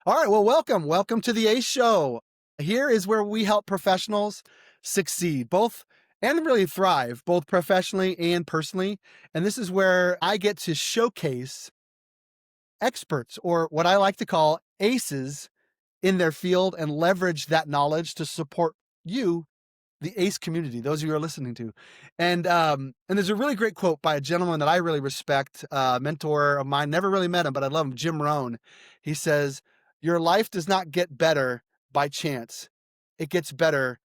All right, well, welcome. Welcome to the Ace Show. Here is where we help professionals succeed, both and really thrive, both professionally and personally. And this is where I get to showcase experts, or what I like to call aces, in their field and leverage that knowledge to support you, the ACE community, those of you who are listening to. And there's a really great quote by a gentleman that I really respect, a mentor of mine, never really met him, but I love him, Jim Rohn. He says, "Your life does not get better by chance. It gets better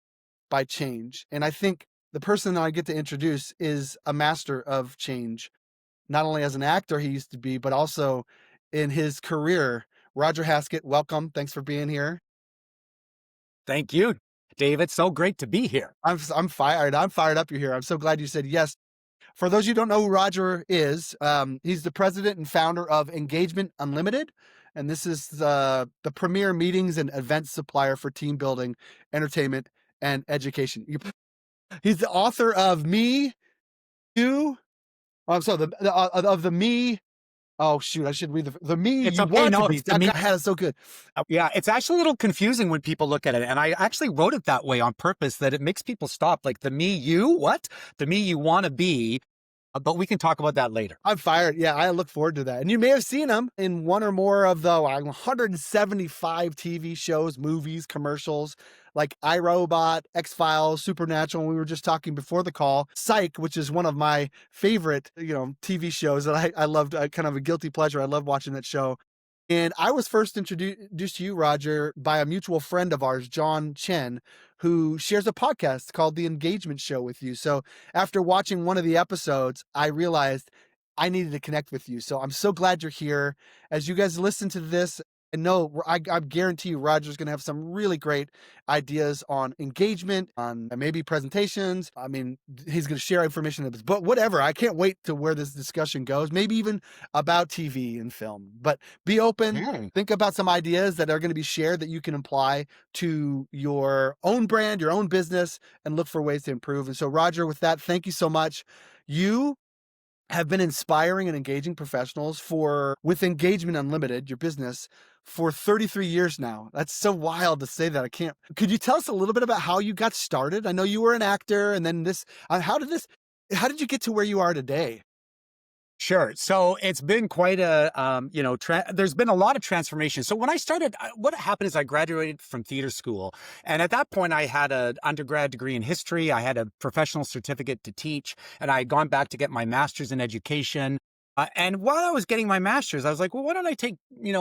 by change." And I think the person that I get to introduce is a master of change, not only as an actor he used to be, but also in his career. Roger Haskett, welcome. Thanks for being here. Thank you, David. So great to be here. I'm fired. I'm fired up you're here. I'm so glad you said yes. For those of you who don't know who Roger is, he's the president and founder of Engagement Unlimited. And this is the premier meetings and events supplier for team building, entertainment, and education. He's the author of Me, You, so of the Me. Oh, shoot. I should read the Me It's You okay. Want to No, Be. I had it so good. yeah, it's actually a little confusing when people look at it. And I actually wrote it that way on purpose, that it makes people stop. Like the me, you, what? The me you want to be. But we can talk about that later. I'm fired. Yeah, I look forward to that. And you may have seen him in one or more of the 175 TV shows, movies, commercials, like iRobot, X-Files, Supernatural. And we were just talking before the call, Psych, which is one of my favorite, TV shows that I loved, kind of a guilty pleasure. I love watching that show. And I was first introduced to you, Roger, by a mutual friend of ours, John Chen, who shares a podcast called The Engagement Show with you. So after watching one of the episodes, I realized I needed to connect with you. So I'm so glad you're here. As you guys listen to this, and no, I guarantee you, Roger's going to have some really great ideas on engagement, on maybe presentations. I mean, he's going to share information of his book, whatever. I can't wait to where this discussion goes, maybe even about TV and film. But be open, Hmm. think about some ideas that are going to be shared that you can apply to your own brand, your own business, and look for ways to improve. And so, Roger, with that, thank you so much. You have been inspiring and engaging professionals with Engagement Unlimited, your business, for 33 years now. That's so wild to say that. I can't. Could you tell us a little bit about how you got started? I know you were an actor, and then how did you get to where you are today? Sure. So it's been quite there's been a lot of transformation. So when I started, what happened is I graduated from theater school. And at that point, I had an undergrad degree in history. I had a professional certificate to teach, and I had gone back to get my master's in education. And while I was getting my master's, I was like, well, why don't I take,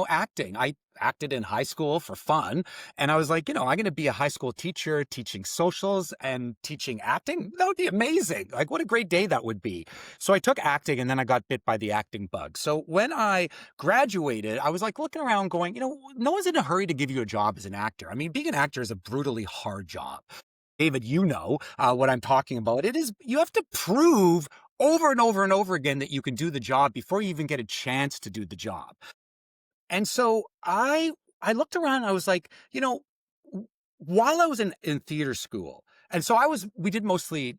acting? I acted in high school for fun. And I was like, I'm going to be a high school teacher teaching socials and teaching acting. That would be amazing. Like, what a great day that would be. So I took acting, and then I got bit by the acting bug. So when I graduated, I was like looking around going, no one's in a hurry to give you a job as an actor. I mean, being an actor is a brutally hard job. David, what I'm talking about. It is, you have to prove over and over and over again that you can do the job before you even get a chance to do the job. And so I looked around and I was like, while I was in theater school, and so we did mostly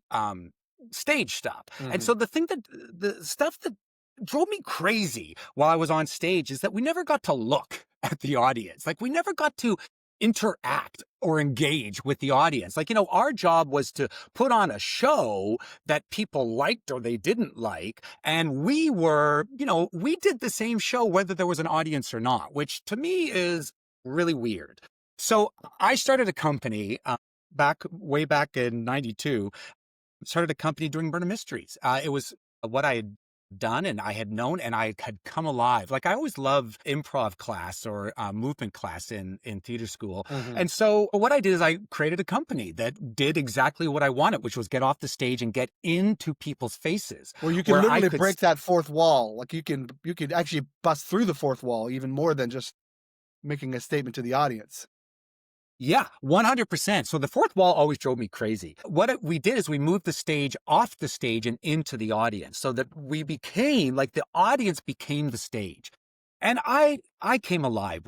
stage stuff. And Mhm. so the stuff that drove me crazy while I was on stage is that we never got to look at the audience. Like, we never got to interact or engage with the audience. Like, our job was to put on a show that people liked or they didn't like. And we did the same show whether there was an audience or not, which to me is really weird. So I started a company way back in 92, started a company doing murder mysteries. It was what I had done and I had known, and I had come alive. Like, I always loved improv class or movement class in theater school. Mhm. And so what I did is I created a company that did exactly what I wanted, which was get off the stage and get into people's faces, Where you can where I literally could break that fourth wall. Like you could actually bust through the fourth wall even more than just making a statement to the audience. Yeah, 100%. So the fourth wall always drove me crazy. We did is we moved the stage off the stage and into the audience, so that we became like the audience became the stage. And I came alive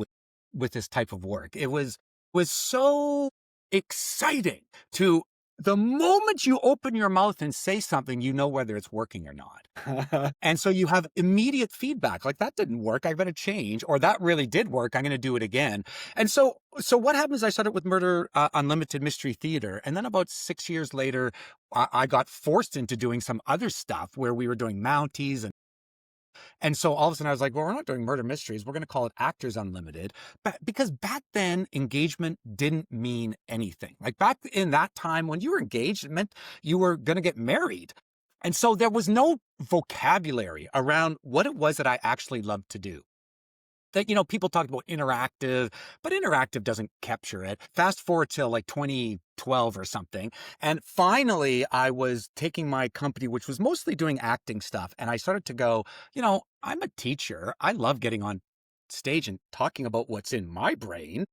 with this type of work. It was so exciting to The moment you open your mouth and say something, you know whether it's working or not. And so you have immediate feedback like that didn't work. I better change, or that really did work. I'm going to do it again. And so what happens? I started with Murder Unlimited Mystery Theater. And then about 6 years later, I got forced into doing some other stuff where we were doing Mounties. And so all of a sudden I was like, well, we're not doing murder mysteries. We're going to call it Actors Unlimited. But because back then engagement didn't mean anything. Like back in that time when you were engaged, it meant you were going to get married. And so there was no vocabulary around what it was that I actually loved to do. That, people talked about interactive, but interactive doesn't capture it. Fast forward till like 2012 or something. And finally, I was taking my company, which was mostly doing acting stuff. And I started to go, I'm a teacher. I love getting on stage and talking about what's in my brain.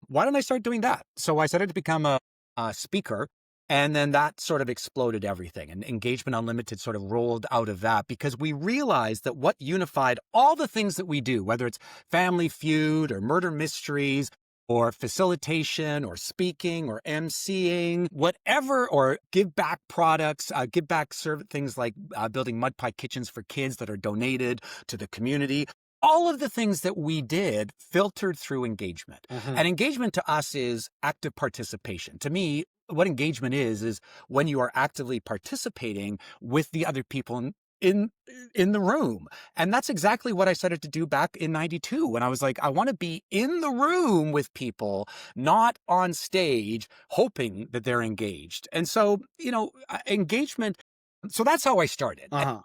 Why don't I start doing that? So I started to become a speaker. And then that sort of exploded everything. And Engagement Unlimited sort of rolled out of that because we realized that what unified all the things that we do, whether it's Family Feud or murder mysteries or facilitation or speaking or emceeing, whatever, or give back products, give back things like building mud pie kitchens for kids that are donated to the community. All of the things that we did filtered through engagement. Mhm. And engagement to us is active participation. To me, what engagement is when you are actively participating with the other people in in the room. And that's exactly what I started to do back in 92 when I was like, I want to be in the room with people, not on stage, hoping that they're engaged. And so, engagement. So that's how I started. Uh-huh.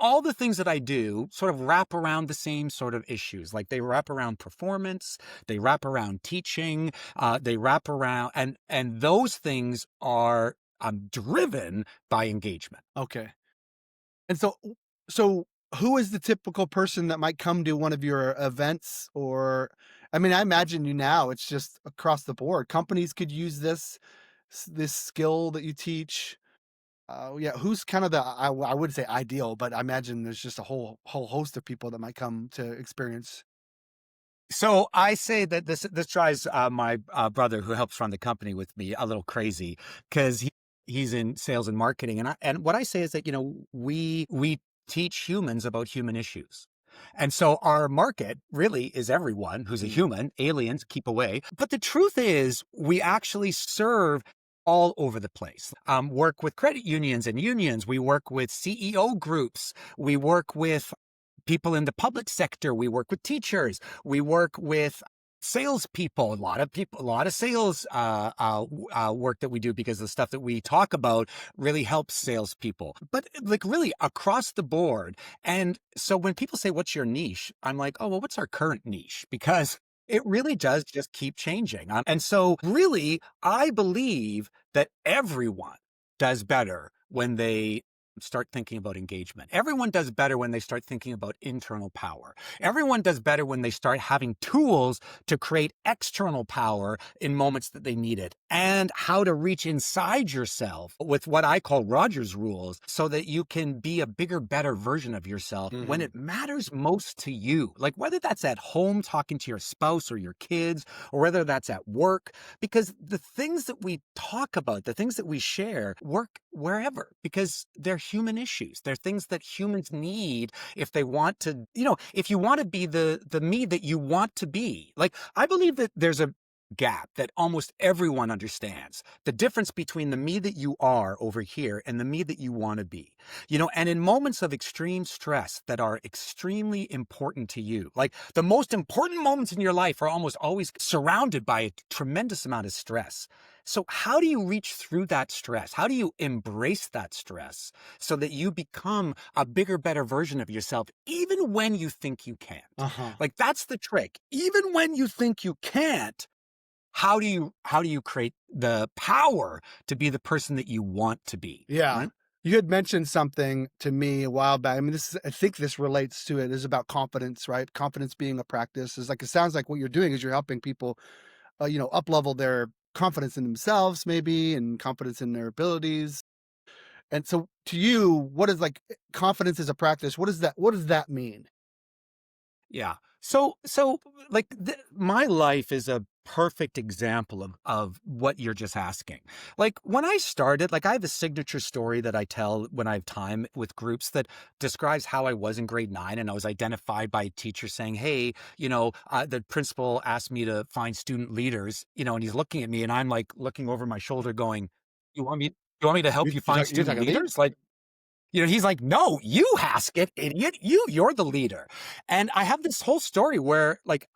All the things that I do sort of wrap around the same sort of issues. Like they wrap around performance, they wrap around teaching, they wrap around, and those things are driven by engagement. Okay. And so who is the typical person that might come to one of your events? Or I mean, I imagine you now, it's just across the board. Companies could use this skill that you teach. Yeah, who's kind of I would say ideal, but I imagine there's just a whole host of people that might come to experience. So I say that this drives my brother, who helps run the company with me, a little crazy because he's in sales and marketing, and what I say is that we teach humans about human issues. And so our market really is everyone who's a Mm. human. Aliens, keep away. But the truth is, we actually serve all over the place. Work with credit unions and unions. We work with CEO groups. We work with people in the public sector. We work with teachers. We work with salespeople. A lot of sales work that we do because the stuff that we talk about really helps salespeople. But like really across the board. And so when people say, "What's your niche?" I'm like, "Oh well, what's our current niche?" Because it really does just keep changing. And so really, I believe that everyone does better when they start thinking about engagement. Everyone does better when they start thinking about internal power. Everyone does better when they start having tools to create external power in moments that they need it, and how to reach inside yourself with what I call Roger's rules so that you can be a bigger, better version of yourself when Mhm. it matters most to you. Like whether that's at home talking to your spouse or your kids, or whether that's at work, because the things that we talk about, the things that we share work wherever because they're human issues. They're things that humans need if they want to, if you want to be the me that you want to be. Like I believe that there's a gap that almost everyone understands. The difference between the me that you are over here and the me that you want to be. And in moments of extreme stress that are extremely important to you, like the most important moments in your life are almost always surrounded by a tremendous amount of stress. So how do you reach through that stress? How do you embrace that stress so that you become a bigger, better version of yourself, even when you think you can't? Uh-huh. Like that's the trick. Even when you think you can't, how do you create the power to be the person that you want to be? Yeah. Right? You had mentioned something to me a while back. I mean, I think this relates to it. Is about confidence, right? Confidence being a practice is like, it sounds like what you're doing is you're helping people, up level their confidence in themselves, maybe, and confidence in their abilities. And so to you, what is like confidence as a practice? What does that mean? Yeah. So like my life is a perfect example of what you're just asking. Like when I started, like I have a signature story that I tell when I have time with groups that describes how I was in grade 9, and I was identified by a teacher saying, "Hey, the principal asked me to find student leaders," and he's looking at me, and I'm like looking over my shoulder, going, "You want me? You want me to help you find You're student talking to me? leaders?" Like, he's like, "No, you Haskett, idiot. You're the leader." And I have this whole story where like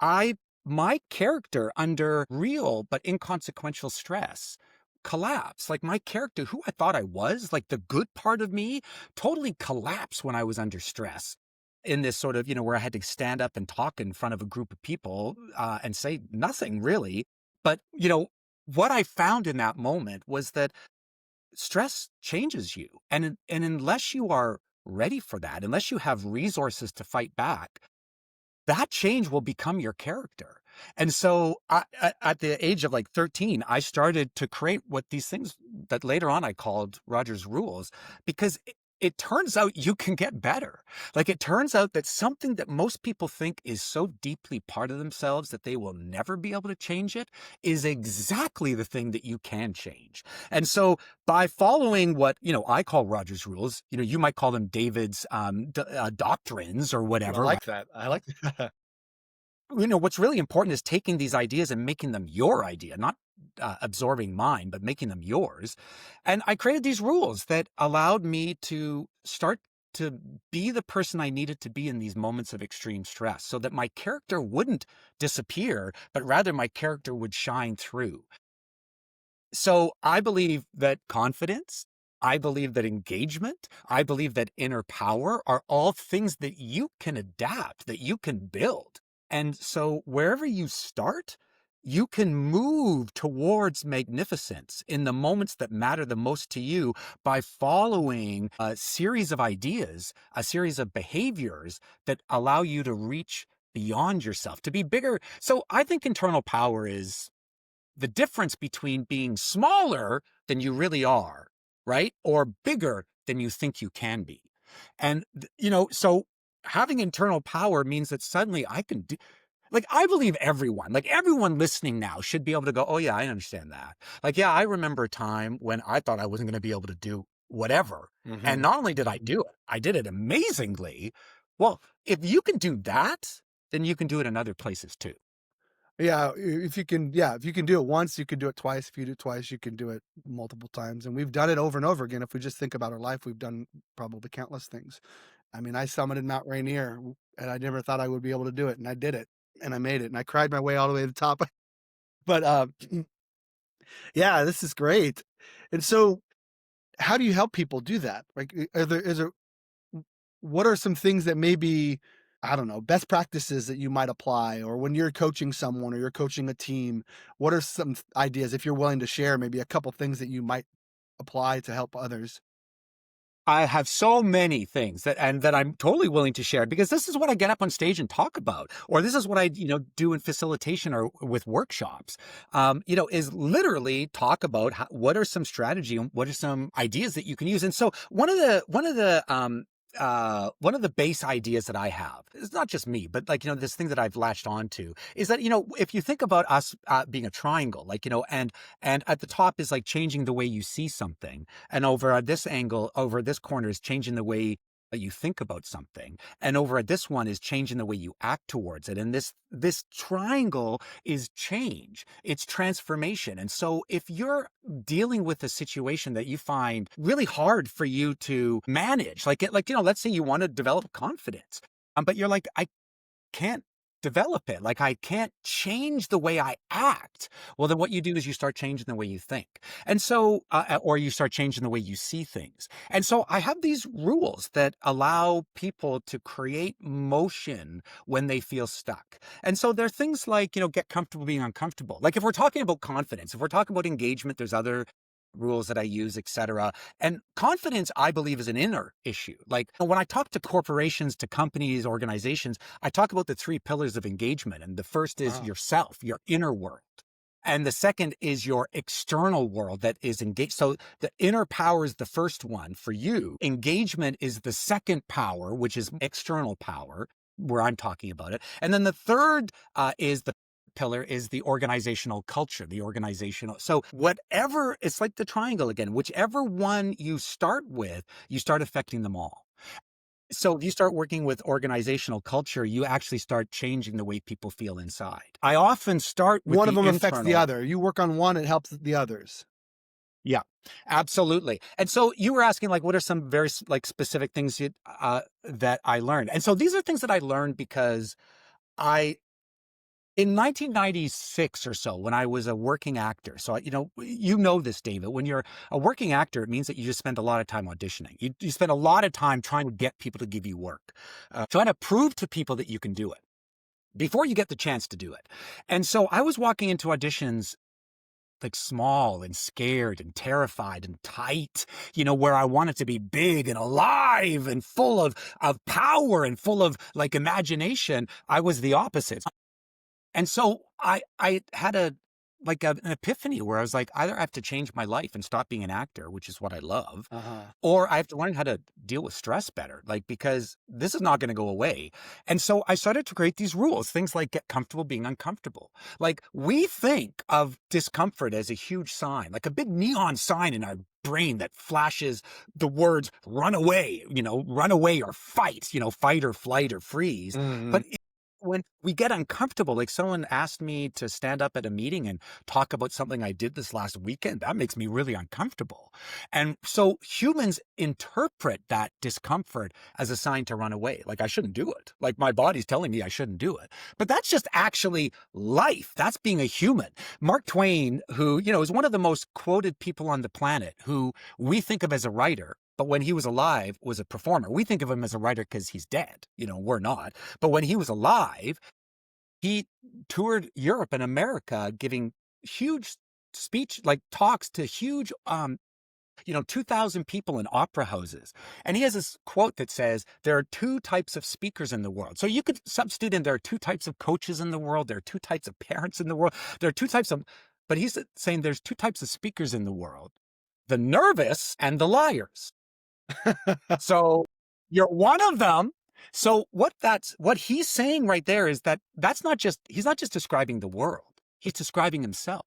my character under real but inconsequential stress collapsed. Like my character, who I thought I was, like the good part of me, totally collapsed when I was under stress. In this sort of, where I had to stand up and talk in front of a group of people and say nothing really. But, what I found in that moment was that stress changes you. And unless you are ready for that, unless you have resources to fight back, that change will become your character. And so at the age of like 13, I started to create what these things that later on I called Roger's rules, because it turns out you can get better. Like it turns out that something that most people think is so deeply part of themselves that they will never be able to change it is exactly the thing that you can change. And so by following what, I call Roger's rules, you might call them David's doctrines or Ooh, I whatever, like that. I like that. what's really important is taking these ideas and making them your idea, not absorbing mine, but making them yours. And I created these rules that allowed me to start to be the person I needed to be in these moments of extreme stress so that my character wouldn't disappear, but rather my character would shine through. So I believe that confidence, I believe that engagement, I believe that inner power are all things that you can adapt, that you can build. And so wherever you start, you can move towards magnificence in the moments that matter the most to you by following a series of ideas, a series of behaviors that allow you to reach beyond yourself, to be bigger. So I think internal power is the difference between being smaller than you really are, right? Or bigger than you think you can be. And, so having internal power means that suddenly I can do, like, I believe everyone listening now should be able to go, "Oh, yeah, I understand that." Like, yeah, I remember a time when I thought I wasn't going to be able to do whatever. And Mhm. not only did I Mhm. do it, I did it amazingly. Well, if you can do that, then you can do it in other places too. If you can do it once, you can do it twice. If you do it twice, you can do it multiple times. And we've done it over and over again. If we just think about our life, we've done probably countless things. I mean, I summited Mount Rainier and I never thought I would be able to do it. And I did it and I made it and I cried my way all the way to the top. But yeah, this is great. And so how do you help people do that? Like, is there what are some things that maybe, I don't know, best practices that you might apply, or when you're coaching someone or you're coaching a team, what are some ideas, if you're willing to share, maybe a couple things that you might apply to help others? I have so many things that I'm totally willing to share because this is what I get up on stage and talk about, or this is what I do in facilitation or with workshops. Is literally talk about what are some strategy and what are some ideas that you can use. And so one of the base ideas that I have, it's not just me, but like, this thing that I've latched onto is that, if you think about us being a triangle, like, and at the top is like changing the way you see something. And over at this angle, over this corner is changing the way that you think about something. And over at this one is changing the way you act towards it. And this triangle is change. It's transformation. And so if you're dealing with a situation that you find really hard for you to manage, let's say you want to develop confidence, but you're like, I can't develop it. Like I can't change the way I act. Well, then what you do is you start changing the way you think. And so, or you start changing the way you see things. And so I have these rules that allow people to create motion when they feel stuck. And so there are things like, get comfortable being uncomfortable. Like if we're talking about confidence, if we're talking about engagement, there's other rules that I use, etc. And confidence, I believe, is an inner issue. Like when I talk to corporations, to companies, organizations, I talk about the three pillars of engagement. And the first is Wow. yourself, your inner world. And the second is your external world that is engaged. So the inner power is the first one for you. Engagement is the second power, which is external power, where I'm talking about it. And then the third is the pillar is the organizational culture, the organizational. So whatever, it's like the triangle again, whichever one you start with, you start affecting them all. So if you start working with organizational culture, you actually start changing the way people feel inside. I often start with One of the them affects the internal. other. You work on one, it helps the others. Yeah, absolutely. And so you were asking, like, what are some very like specific things that I learned? And so these are things that I learned because I, in 1996 or so, when I was a working actor. So, you know this, David, when you're a working actor, it means that you just spend a lot of time auditioning. You spend a lot of time trying to get people to give you work, trying to prove to people that you can do it before you get the chance to do it. And so I was walking into auditions like small and scared and terrified and tight, where I wanted to be big and alive and full of power and full of like imagination. I was the opposite. And so I had an epiphany where I was like, either I have to change my life and stop being an actor, which is what I love, Uh-huh. or I have to learn how to deal with stress better, like, because this is not going to go away. And so I started to create these rules, things like get comfortable being uncomfortable. Like, we think of discomfort as a huge sign, like a big neon sign in our brain that flashes the words run away, run away or fight, fight or flight or freeze. Mhm. But when we get uncomfortable, like someone asked me to stand up at a meeting and talk about something I did this last weekend, that makes me really uncomfortable. And so humans interpret that discomfort as a sign to run away. Like, I shouldn't do it. Like, my body's telling me I shouldn't do it. But that's just actually life. That's being a human. Mark Twain, who, is one of the most quoted people on the planet, who we think of as a writer, but when he was alive was a performer. We think of him as a writer because he's dead. We're not. But when he was alive, he toured Europe and America giving huge speech, like talks to huge 2,000 people in opera houses. And he has this quote that says, there are two types of speakers in the world. So you could substitute in, there are two types of coaches in the world. There are two types of parents in the world. There are two types of, but he's saying there's two types of speakers in the world, the nervous and the liars. So you're one of them. So what he's saying right there is that he's not just describing the world, he's describing himself.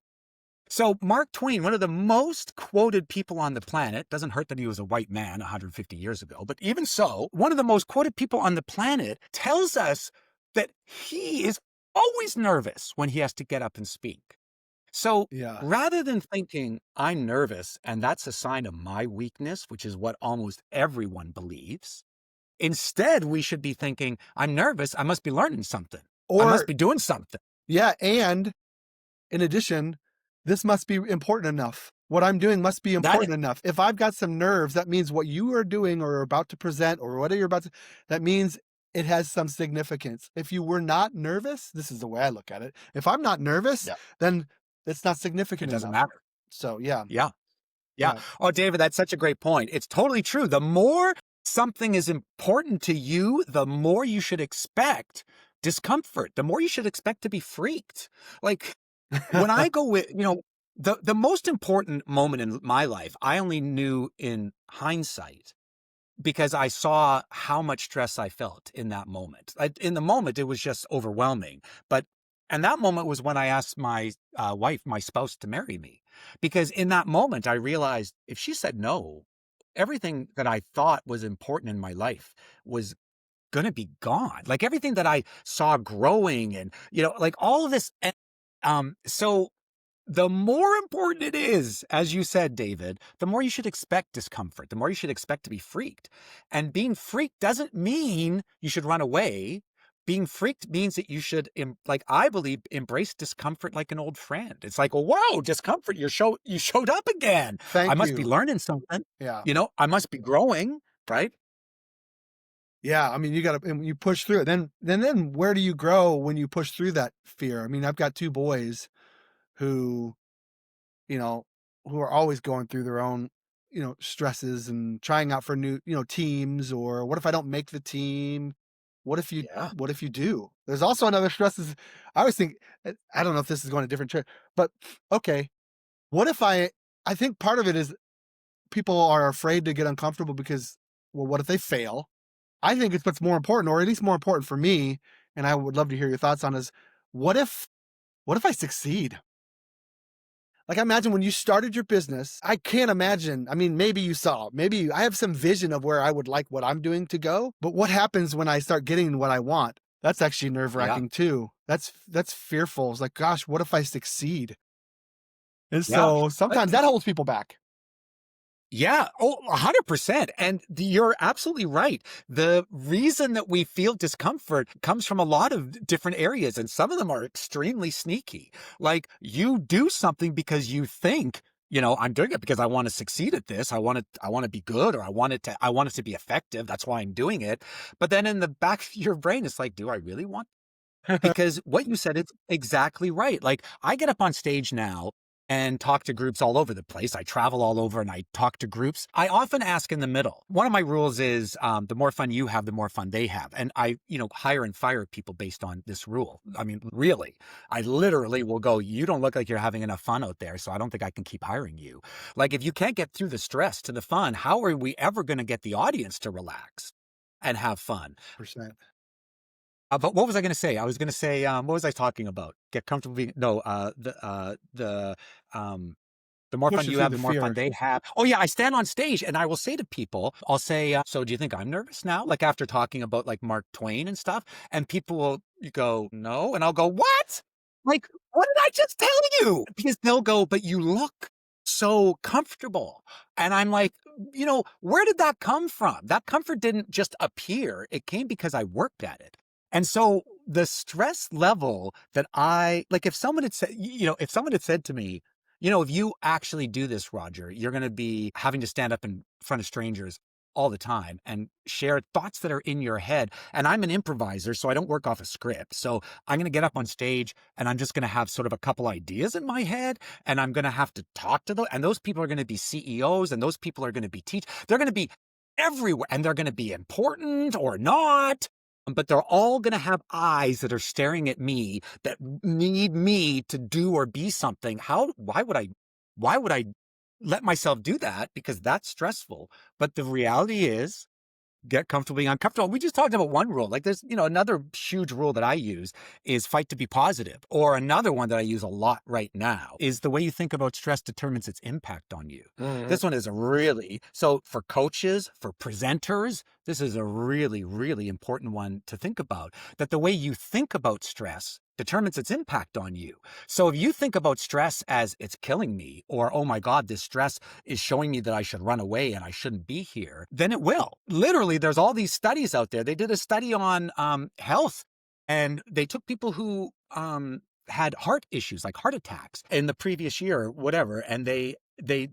So Mark Twain, one of the most quoted people on the planet, doesn't hurt that he was a white man 150 years ago, but even so, one of the most quoted people on the planet tells us that he is always nervous when he has to get up and speak. So Yeah. rather than thinking I'm nervous and that's a sign of my weakness, which is what almost everyone believes, instead we should be thinking I'm nervous. I must be learning something. I must Or be doing something. yeah, and in addition, this must be important enough. What I'm doing must be That important enough. If I've got some nerves, that means what you are doing or about to present or whatever you're about to, that means it has some significance. If you were not nervous, this is the way I look at it. If I'm not nervous, Yeah, then it's not it significant doesn't enough. matter. So yeah, Yeah. Yeah. yeah. Oh, David, that's such a great point. It's totally true. The more something is important to you, the more you should expect discomfort, the more you should expect to be freaked. Like, when I go with, the most important moment in my life, I only knew in hindsight because I saw how much stress I felt in that moment. In the moment, it was just overwhelming. And that moment was when I asked my wife, my spouse, to marry me. Because in that moment, I realized if she said no, everything that I thought was important in my life was going to be gone. Like everything that I saw growing and, like all of this. So the more important it is, as you said, David, the more you should expect discomfort, the more you should expect to be freaked. And being freaked doesn't mean you should run away. Being freaked means that you should, like I believe, embrace discomfort like an old friend. It's like, oh, whoa, discomfort, you showed up again. I Thank must be you. learning something. Yeah. I must be growing, right? Yeah, I mean, you gotta and you push through it. Then where do you grow when you push through that fear? I mean, I've got 2 boys who, you know, who are always going through their own, stresses and trying out for new, teams, or what if I don't make the team? What if you Yeah. what if you do? There's also another stresses. I always think I don't know if this is going a different track, but okay, what if I think part of it is people are afraid to get uncomfortable because, well, what if they fail? I think it's what's more important, or at least more important for me, and I would love to hear your thoughts on is what if What if I succeed? Like, I imagine when you started your business, I can't imagine. I mean, maybe you saw, maybe I have some vision of where I would like what I'm doing to go. But what happens when I start getting what I want? That's actually nerve Yeah. wracking too. That's fearful. It's like, gosh, what if I succeed? And Yeah. so sometimes that holds people back. Yeah. Oh, 100%. And you're absolutely right. The reason that we feel discomfort comes from a lot of different areas, and some of them are extremely sneaky. Like you do something because you think, I'm doing it because I want to succeed at this. I want to be good, or I want it to be effective. That's why I'm doing it. But then in the back of your brain, it's like, do I really want, because what you said is exactly right. Like I get up on stage now and talk to groups all over the place. I travel all over and I talk to groups. I often ask in the middle. One of my rules is the more fun you have, the more fun they have. And I, hire and fire people based on this rule. I mean, really, I literally will go, you don't look like you're having enough fun out there, so I don't think I can keep hiring you. Like if you can't get through the stress to the fun, how are we ever going to get the audience to relax and have fun? Percent. But what was I going to say? I was going to say, what was I talking about? Get comfortable being, no, um, the more fun Push it you through have, the the more fun fear. they have. Oh yeah, I stand on stage and I will say to people, I'll say, so do you think I'm nervous now? Like after talking about like Mark Twain and stuff, and people will go, no. And I'll go, what? Like, what did I just tell you? Because they'll go, but you look so comfortable. And I'm like, where did that come from? That comfort didn't just appear. It came because I worked at it. And so the stress level that like, if someone had said, if someone had said to me, if you actually do this, Roger, you're going to be having to stand up in front of strangers all the time and share thoughts that are in your head. And I'm an improviser, so I don't work off a script. So I'm going to get up on stage and I'm just going to have sort of a couple ideas in my head, and I'm going to have to talk to them. And those people are going to be CEOs, and those people are going to be they're going to be everywhere, and they're going to be important or not. But they're all going to have eyes that are staring at me that need me to do or be something. Why would I let myself do that? Because that's stressful. But the reality is, get comfortable being uncomfortable. We just talked about one rule. Like there's, another huge rule that I use is fight to be positive. Or another one that I use a lot right now is the way you think about stress determines its impact on you. Mhm. This one is so for coaches, for presenters, this is a really, really important one to think about, that the way you think about stress determines its impact on you. So if you think about stress as it's killing me, or, oh my God, this stress is showing me that I should run away and I shouldn't be here, then it will. Literally, there's all these studies out there. They did a study on health, and they took people who had heart issues, like heart attacks, in the previous year or whatever, and they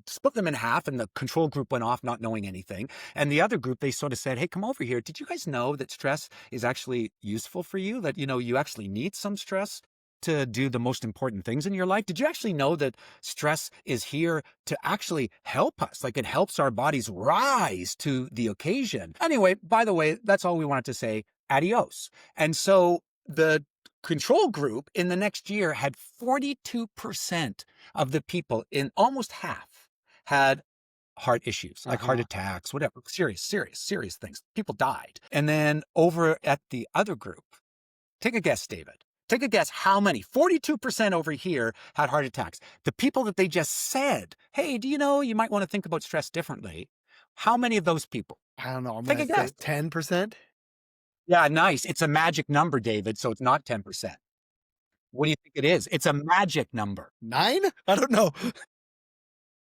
split them in half, and the control group went off not knowing anything. And the other group, they sort of said, hey, come over here. Did you guys know that stress is actually useful for you? That, you actually need some stress to do the most important things in your life? Did you actually know that stress is here to actually help us? Like it helps our bodies rise to the occasion. Anyway, by the way, that's all we wanted to say. Adios. And so the control group in the next year had 42% of the people, in almost half, had heart issues, like heart Uh-huh. attacks, whatever, serious things. People died. And then over at the other group, take a guess, David. Take a guess how many? 42% over here had heart attacks. The people that they just said, hey, do you know you might want to think about stress differently? How many of those people? I don't know. I'm Take gonna a guess. say 10%. Yeah, nice. It's a magic number, David, so it's not 10%. What do you think it is? It's a magic number. 9? I don't know.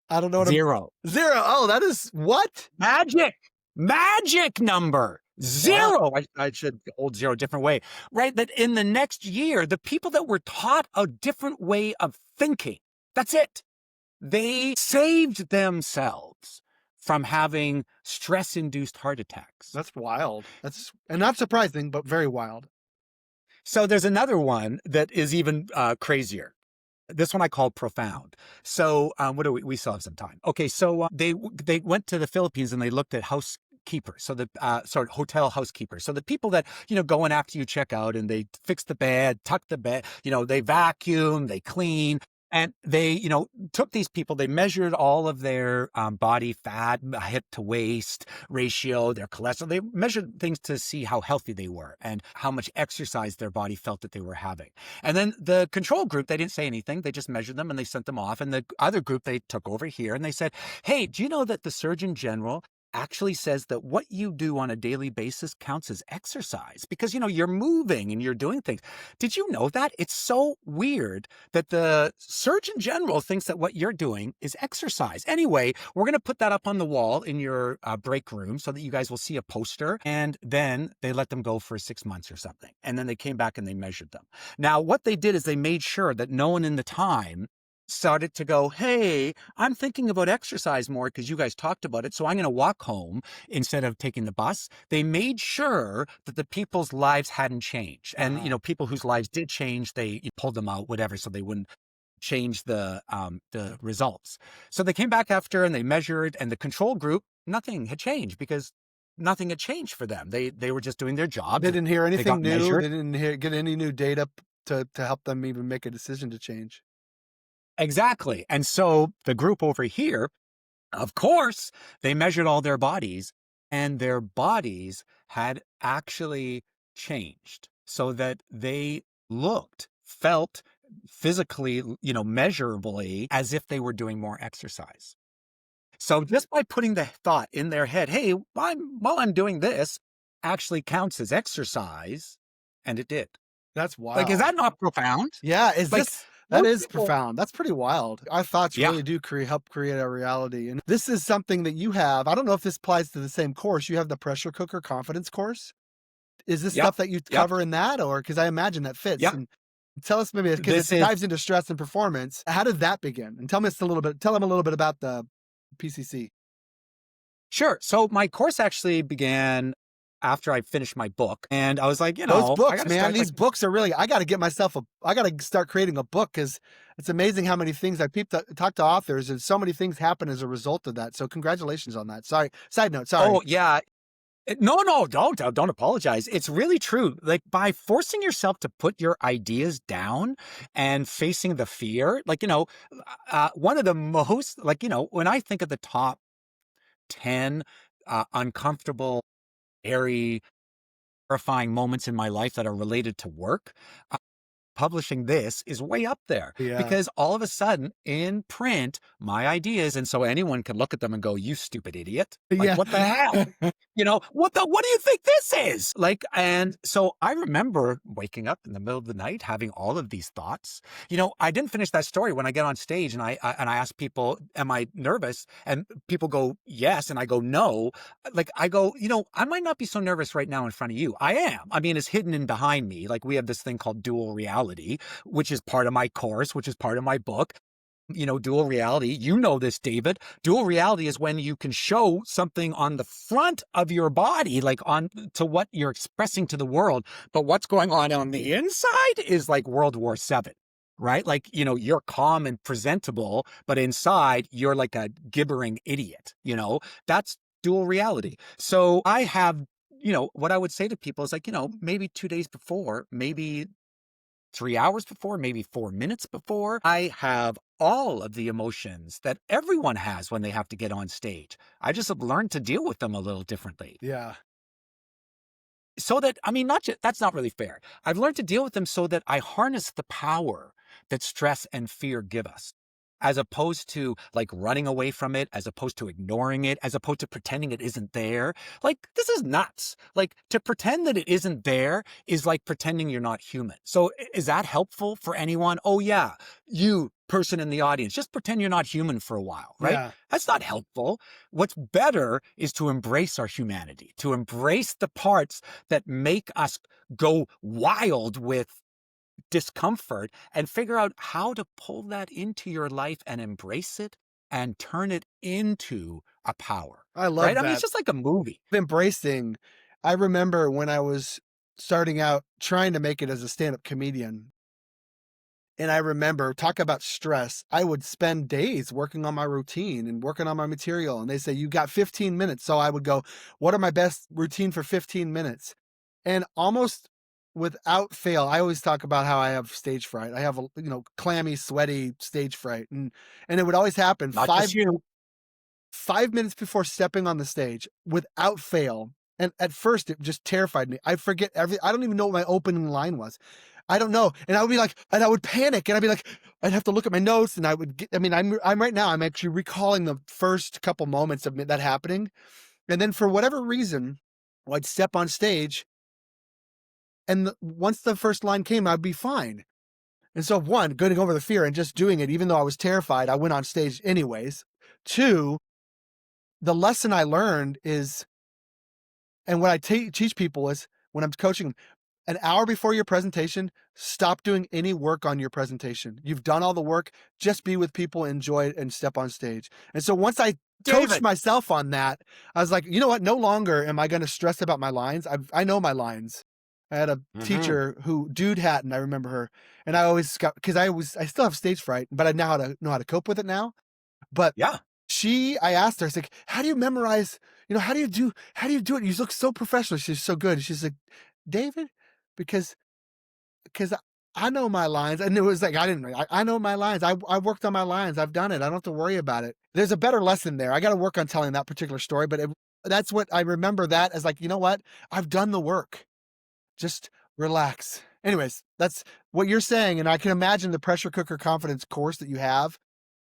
I don't know what I'm. Zero. 0. Oh, that is what? Magic number. Wow. Zero. I should hold zero a different way, right? That in the next year, the people that were taught a different way of thinking, that's it. They saved themselves from having stress-induced heart attacks. That's wild. That's and not surprising, but very wild. So there's another one that is even crazier. This one I call profound. So what do we still have some time? Okay, so they went to the Philippines and they looked at housekeepers, so the hotel housekeepers. So the people that go in after you check out and they fix the bed, tuck the bed, they vacuum, they clean. And they, took these people, they measured all of their body fat, hip to waist ratio, their cholesterol. They measured things to see how healthy they were and how much exercise their body felt that they were having. And then the control group, they didn't say anything. They just measured them and they sent them off. And the other group, they took over here and they said, hey, do you know that the Surgeon General actually says that what you do on a daily basis counts as exercise because you're moving and you're doing things. Did you know that? It's so weird that the Surgeon General thinks that what you're doing is exercise. Anyway, we're going to put that up on the wall in your break room so that you guys will see a poster. And then they let them go for 6 months or something. And then they came back and they measured them. Now, what they did is they made sure that no one in the time started to go, hey, I'm thinking about exercise more because you guys talked about it. So I'm going to walk home instead of taking the bus. They made sure that the people's lives hadn't changed. And, people whose lives did change, they pulled them out, whatever, so they wouldn't change the results. So they came back after and they measured, and the control group, nothing had changed because nothing had changed for them. They were just doing their job. They didn't hear anything new. Measured. They didn't get any new data to help them even make a decision to change. Exactly. And so the group over here, of course, they measured all their bodies, and their bodies had actually changed so that they looked, felt physically, measurably as if they were doing more exercise. So just by putting the thought in their head, hey, while I'm doing this, actually counts as exercise, and it did. That's wild. Like, is that not profound? Yeah, that is people, profound. That's pretty wild. Our thoughts really do help create our reality. And this is something that you have. I don't know if this applies to the same course. You have the pressure cooker confidence course. Is this stuff that you cover in that, or because I imagine that fits? And tell us maybe because it dives into stress and performance. How did that begin? And tell them a little bit about the PCC. Sure. So my course actually began after I finished my book, and I was like, those books, man, these books are really, I got to start creating a book because it's amazing how many things talk to authors and so many things happen as a result of that. So congratulations on that. Sorry. Side note. Sorry. Oh yeah. No, don't apologize. It's really true. Like by forcing yourself to put your ideas down and facing the fear, one of the most, when I think of the top 10 uncomfortable, very terrifying moments in my life that are related to work, publishing this is way up there because all of a sudden in print, my ideas, and so anyone can look at them and go, you stupid idiot. Like, what the hell? What do you think this is? And so I remember waking up in the middle of the night, having all of these thoughts. I didn't finish that story when I get on stage and I ask people, am I nervous? And people go, yes. And I go, no. I go, I might not be so nervous right now in front of you. I am. I mean, it's hidden in behind me. We have this thing called dual reality, which is part of my course, which is part of my book. Dual reality, this, David. Dual reality is when you can show something on the front of your body, on to what you're expressing to the world, but what's going on the inside is like World War VII, right? You're calm and presentable, but inside you're like a gibbering idiot. That's dual reality. So I have, what I would say to people is maybe 2 days before, maybe 3 hours before, maybe 4 minutes before, I have all of the emotions that everyone has when they have to get on stage. I just have learned to deal with them a little differently. Yeah. So that, that's not really fair. I've learned to deal with them so that I harness the power that stress and fear give us, as opposed to running away from it, as opposed to ignoring it, as opposed to pretending it isn't there. This is nuts. To pretend that it isn't there is like pretending you're not human. So is that helpful for anyone? Oh yeah, you person in the audience, just pretend you're not human for a while, right? Yeah. That's not helpful. What's better is to embrace our humanity, to embrace the parts that make us go wild with discomfort and figure out how to pull that into your life and embrace it and turn it into a power. I love right? that. It's just like a movie. Embracing. I remember when I was starting out trying to make it as a stand-up comedian. And I remember, talk about stress, I would spend days working on my routine and working on my material. And they say, you got 15 minutes. So I would go, what are my best routine for 15 minutes? And almost without fail, I always talk about how I have stage fright. I have a, clammy, sweaty stage fright, and it would always happen Not just you. 5 minutes before stepping on the stage without fail. And at first, it just terrified me. I forget I don't even know what my opening line was. I don't know. And I would be like, and I would panic, and I'd be like, I'd have to look at my notes, and I would get, I mean, I'm right now, I'm actually recalling the first couple moments of that happening. And then for whatever reason, I'd step on stage, and once the first line came, I'd be fine. And so, one, getting over the fear and just doing it, even though I was terrified, I went on stage anyways. Two, the lesson I learned is, and what I teach people is when I'm coaching them, an hour before your presentation, stop doing any work on your presentation. You've done all the work, just be with people, enjoy it, and step on stage. And so once I coached David. myself on that, I was like, you know what? No longer am I going to stress about my lines. I know my lines. I had a Hmm. teacher who, Dude Hatton, I remember her, and I always got, because I still have stage fright, but I know how to cope with it now. But Yeah. I asked her, I was like, how do you memorize? How do you do it? You look so professional. She's so good. She's like, David, because because I know my lines. And it was like, I know my lines. I worked on my lines. I've done it. I don't have to worry about it. There's a better lesson there. I got to work on telling that particular story, but that's what I remember that as, like, you know what? I've done the work. Just relax. Anyways, that's what you're saying. And I can imagine the pressure cooker confidence course that you have.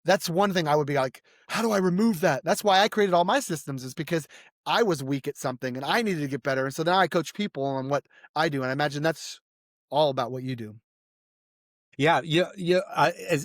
That's one thing I would be like, how do I remove that? That's why I created all my systems, is because I was weak at something and I needed to get better. And so now I coach people on what I do. And I imagine that's all about what you do. Yeah,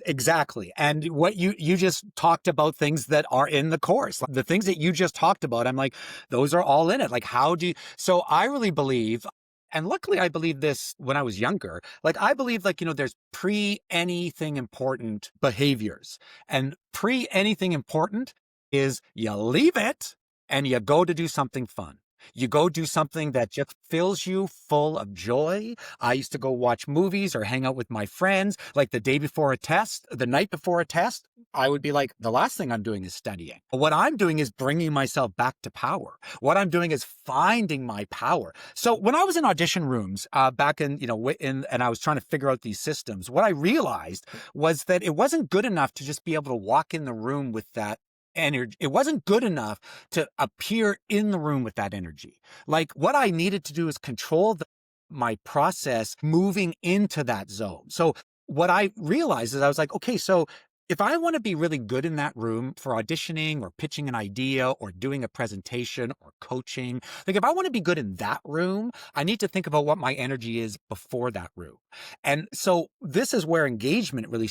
exactly. And what you just talked about things that are in the course, the things that you just talked about. I'm like, those are all in it. Like, how do you? So I really believe, and luckily I believed this when I was younger. Like, I believe, like, there's pre anything important behaviors, and pre anything important is you leave it and you go to do something fun. You go do something that just fills you full of joy. I used to go watch movies or hang out with my friends, like the day before a test, the night before a test. I would be like, the last thing I'm doing is studying. What I'm doing is bringing myself back to power. What I'm doing is finding my power. So when I was in audition rooms back in, and I was trying to figure out these systems, what I realized was that it wasn't good enough to just be able to walk in the room with that energy. It wasn't good enough to appear in the room with that energy. Like, what I needed to do is control my process moving into that zone. So what I realized is I was like, okay, so if I want to be really good in that room for auditioning or pitching an idea or doing a presentation or coaching, like, if I want to be good in that room, I need to think about what my energy is before that room. And so this is where engagement really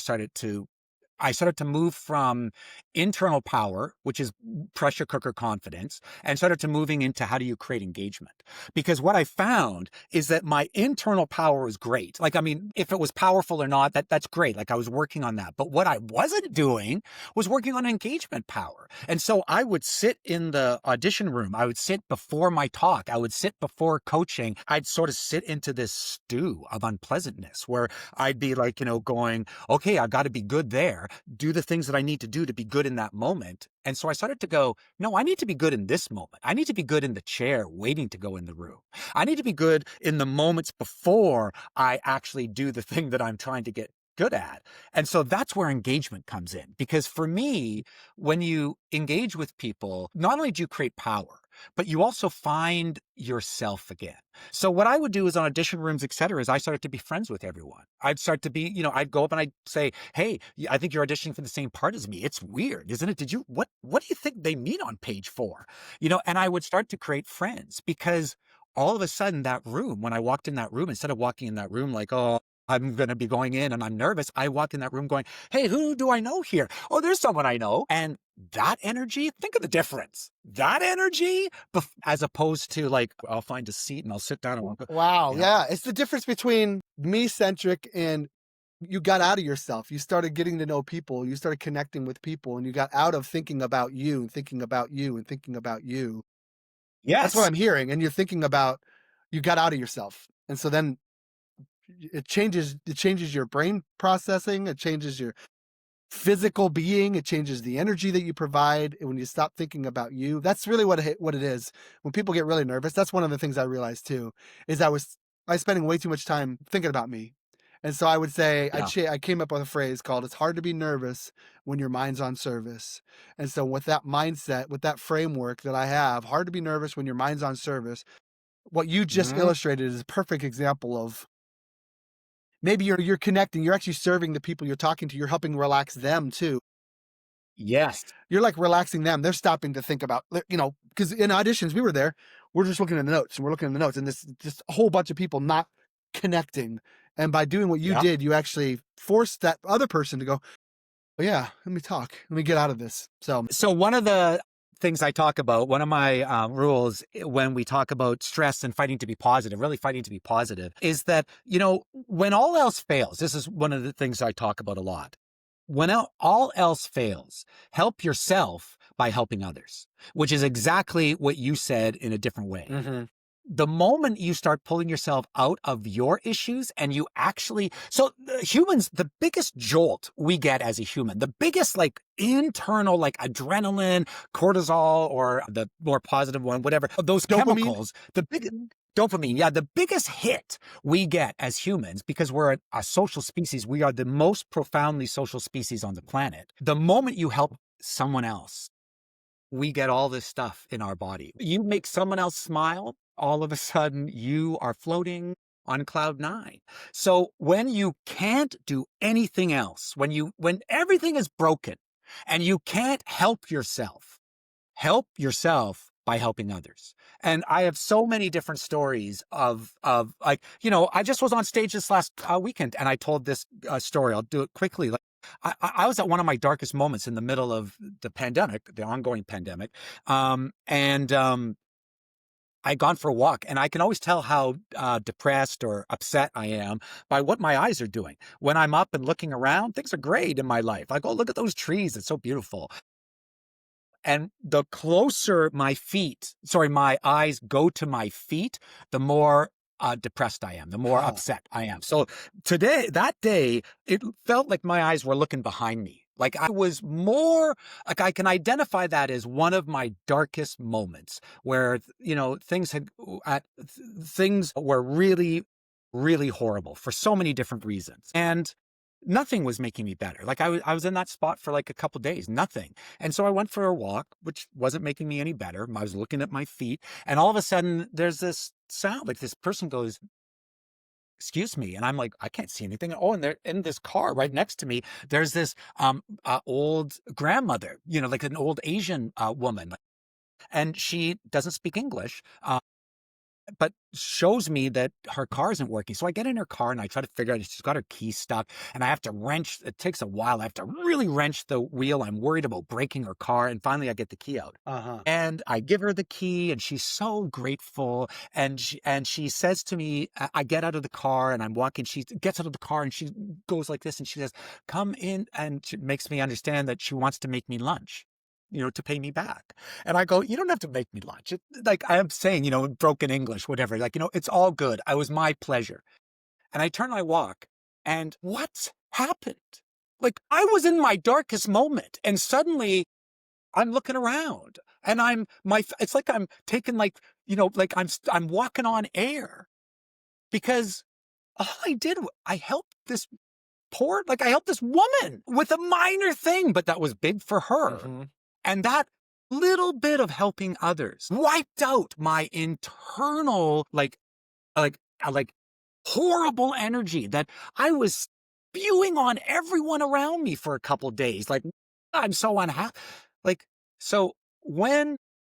I started to move from internal power, which is pressure cooker confidence, and started to moving into how do you create engagement? Because what I found is that my internal power was great. Like, I mean, if it was powerful or not, that's great. Like, I was working on that. But what I wasn't doing was working on engagement power. And so I would sit in the audition room. I would sit before my talk. I would sit before coaching. I'd sort of sit into this stew of unpleasantness where I'd be like, going, okay, I've got to be good there, do the things that I need to do to be good in that moment. And so I started to go, no, I need to be good in this moment. I need to be good in the chair waiting to go in the room. I need to be good in the moments before I actually do the thing that I'm trying to get good at. And so that's where engagement comes in. Because for me, when you engage with people, not only do you create power, but you also find yourself again. So what I would do is on audition rooms, et cetera, is I started to be friends with everyone. I'd start to be, I'd go up and I'd say, hey, I think you're auditioning for the same part as me. It's weird, isn't it? What do you think they mean on page 4? And I would start to create friends because all of a sudden that room, when I walked in that room, instead of walking in that room like, oh, I'm going to be going in and I'm nervous, I walk in that room going, hey, who do I know here? Oh, there's someone I know. And that energy, think of the difference. That energy, as opposed to like, I'll find a seat and I'll sit down and walk. Wow. You know, Yeah. It's the difference between me centric and you got out of yourself. You started getting to know people. You started connecting with people, and you got out of thinking about you and thinking about you and thinking about you. That's what yes. I'm hearing. And you're thinking about, you got out of yourself. And so then it changes your brain processing. It changes your physical being. It changes the energy that you provide. And when you stop thinking about you, that's really what it is. When people get really nervous, that's one of the things I realized too, is I was I was spending way too much time thinking about me. And so I would say, Yeah. I came up with a phrase called, it's hard to be nervous when your mind's on service. And so with that mindset, with that framework that I have, hard to be nervous when your mind's on service, what you just Mhm. illustrated is a perfect example of maybe you're connecting, you're actually serving the people you're talking to, you're helping relax them too. Yes. You're like relaxing them. They're stopping to think about, because in auditions we were there, we're just looking at the notes and we're looking at the notes, and this just a whole bunch of people not connecting. And by doing what you Yeah. did, you actually forced that other person to go, oh yeah, let me talk, let me get out of this. So So one of the things I talk about, one of my rules when we talk about stress and fighting to be positive, really fighting to be positive, is that, when all else fails, this is one of the things I talk about a lot. When all else fails, help yourself by helping others, which is exactly what you said in a different way. mhm. The moment you start pulling yourself out of your issues and you actually, so humans, the biggest jolt we get as a human, the biggest like internal like adrenaline, cortisol, or the more positive one, whatever, those Dopamine. chemicals, the big dopamine, yeah, the biggest hit we get as humans, because we're a social species, we are the most profoundly social species on the planet. The moment you help someone else, we get all this stuff in our body. You make someone else smile, all of a sudden you are floating on cloud nine. So when you can't do anything else, when everything is broken and you can't help yourself by helping others. And I have so many different stories of like, I just was on stage this last weekend and I told this story. I'll do it quickly. Like, I was at one of my darkest moments in the middle of the pandemic, the ongoing pandemic. And I'd gone for a walk, and I can always tell how depressed or upset I am by what my eyes are doing. When I'm up and looking around, things are great in my life. I go, look at those trees. It's so beautiful. And the closer my eyes go to my feet, the more depressed I am, the more Wow. upset I am. So that day, it felt like my eyes were looking behind me. Like I was more, like I can identify that as one of my darkest moments where, things were really, really horrible for so many different reasons. And nothing was making me better. Like I was in that spot for like a couple days, nothing. And so I went for a walk, which wasn't making me any better. I was looking at my feet, and all of a sudden there's this sound, like this person goes, excuse me. And I'm like, I can't see anything. Oh, and they're in this car right next to me. There's this old grandmother, like an old Asian woman, and she doesn't speak English. But shows me that her car isn't working. So I get in her car and I try to figure out if she's got her keys stuck. And I have to wrench. It takes a while. I have to really wrench the wheel. I'm worried about breaking her car. And finally, I get the key out. Uh-huh. And I give her the key, and she's so grateful. And she says to me, I get out of the car and I'm walking. She gets out of the car and she goes like this, and she says, "Come in," and she makes me understand that she wants to make me lunch. To pay me back. And I go, you don't have to make me lunch. Like I'm saying, in broken English, whatever, like, it's all good. It was my pleasure. And I turn and I walk, and what's happened? Like I was in my darkest moment, and suddenly I'm looking around, and it's like I'm taking like I'm walking on air, because all I did, I helped this I helped this woman with a minor thing, but that was big for her. Mhm. And that little bit of helping others wiped out my internal, like horrible energy that I was spewing on everyone around me for a couple days. Like, I'm so unhappy. Like, so when,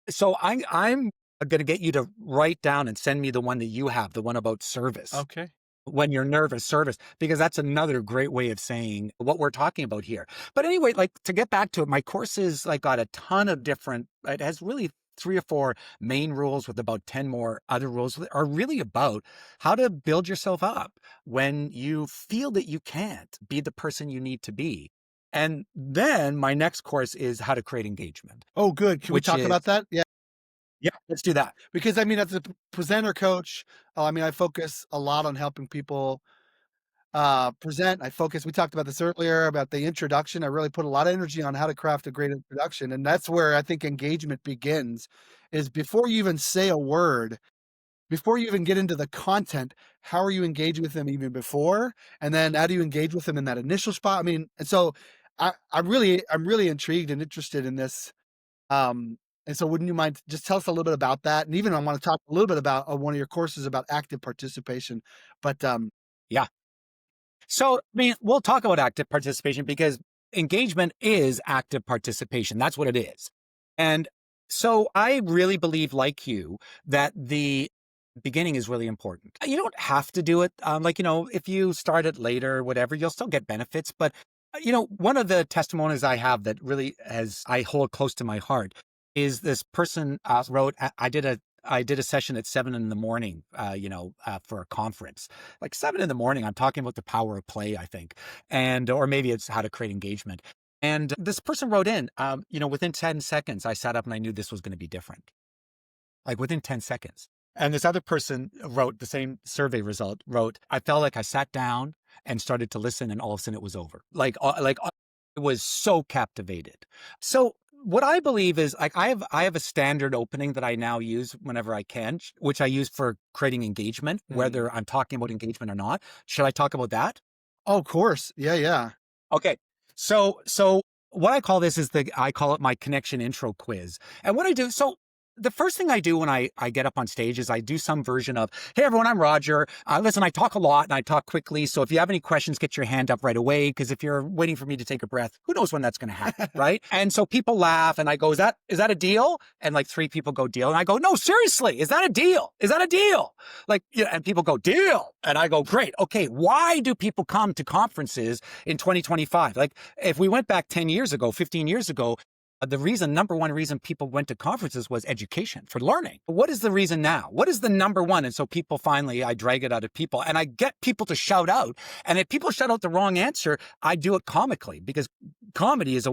so I'm going to get you to write down and send me the one that you have, the one about service. Okay. When you're nervous, service, because that's another great way of saying what we're talking about here. But anyway, like to get back to it, my course is like got a ton of different, it has really 3 or 4 main rules with about 10 more other rules that are really about how to build yourself up when you feel that you can't be the person you need to be. And then my next course is how to create engagement, Oh, good. Can we which talk is, about that? Yeah. yeah, let's do that. Because I mean, as a presenter coach, I mean, I focus a lot on helping people present. We talked about this earlier about the introduction. I really put a lot of energy on how to craft a great introduction. And that's where I think engagement begins, is before you even say a word, before you even get into the content, how are you engaging with them even before? And then how do you engage with them in that initial spot? I mean, and so I'm really intrigued and interested in this. And so wouldn't you mind just tell us a little bit about that? And even I want to talk a little bit about one of your courses about active participation. But Yeah. So, I mean, we'll talk about active participation because engagement is active participation. That's what it is. And so I really believe, like you, that the beginning is really important. You don't have to do it. Like, if you start it later, whatever, you'll still get benefits. But, one of the testimonies I have that really I hold close to my heart is this person wrote, I did a session at 7 in the morning, for a conference, like 7 in the morning. I'm talking about the power of play, I think, or maybe it's how to create engagement. And this person wrote in, within 10 seconds, I sat up and I knew this was going to be different, like within 10 seconds. And this other person wrote the same survey result, wrote, I felt like I sat down and started to listen and all of a sudden it was over. It was so captivated. So what I believe is like I have a standard opening that I now use whenever I can, which I use for creating engagement, mhm. whether I'm talking about engagement or not. Should I talk about that? Oh, of course. Yeah, yeah. Okay. So what I call this is I call it my connection intro quiz. And what I do, so the first thing I do when I get up on stage is I do some version of, hey everyone, I'm Roger. Listen, I talk a lot and I talk quickly. So if you have any questions, get your hand up right away. Because if you're waiting for me to take a breath, who knows when that's going to happen, right? And so people laugh and I go, is that a deal? And like 3 people go, deal. And I go, no, seriously, is that a deal? Is that a deal? And people go, deal. And I go, great. Okay, why do people come to conferences in 2025? Like if we went back 10 years ago, 15 years ago, number one reason people went to conferences was education for learning. What is the reason now? What is the number one? And so I drag it out of people and I get people to shout out. And if people shout out the wrong answer, I do it comically because comedy is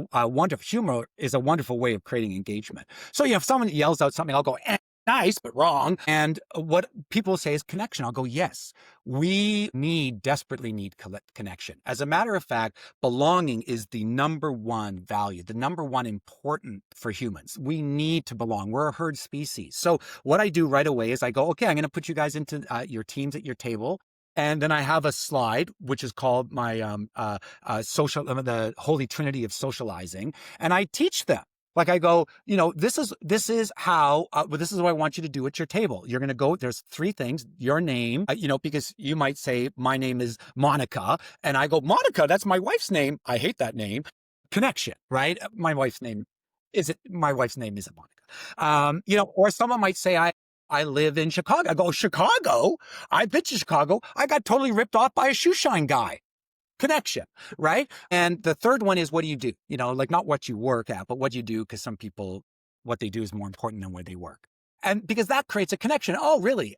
humor is a wonderful way of creating engagement. So, if someone yells out something, I'll go, nice, but wrong. And what people say is connection. I'll go, yes, we desperately need connection. As a matter of fact, belonging is the number one value, the number one important for humans. We need to belong. We're a herd species. So what I do right away is I go, okay, I'm going to put you guys into your teams at your table. And then I have a slide, which is called my the Holy Trinity of Socializing. And I teach them. Like I go, this is how, this is what I want you to do at your table. You're going to go, there's 3 things, your name, because you might say, my name is Monica. And I go, Monica, that's my wife's name. I hate that name. Connection, right? My wife's name isn't Monica. Or someone might say, I live in Chicago. I go, Chicago? I've been to Chicago. I got totally ripped off by a shoe shine guy. Connection, right? And the third one is, what do you do? Like not what you work at, but what you do, because some people, what they do is more important than where they work. And because that creates a connection. Oh, really?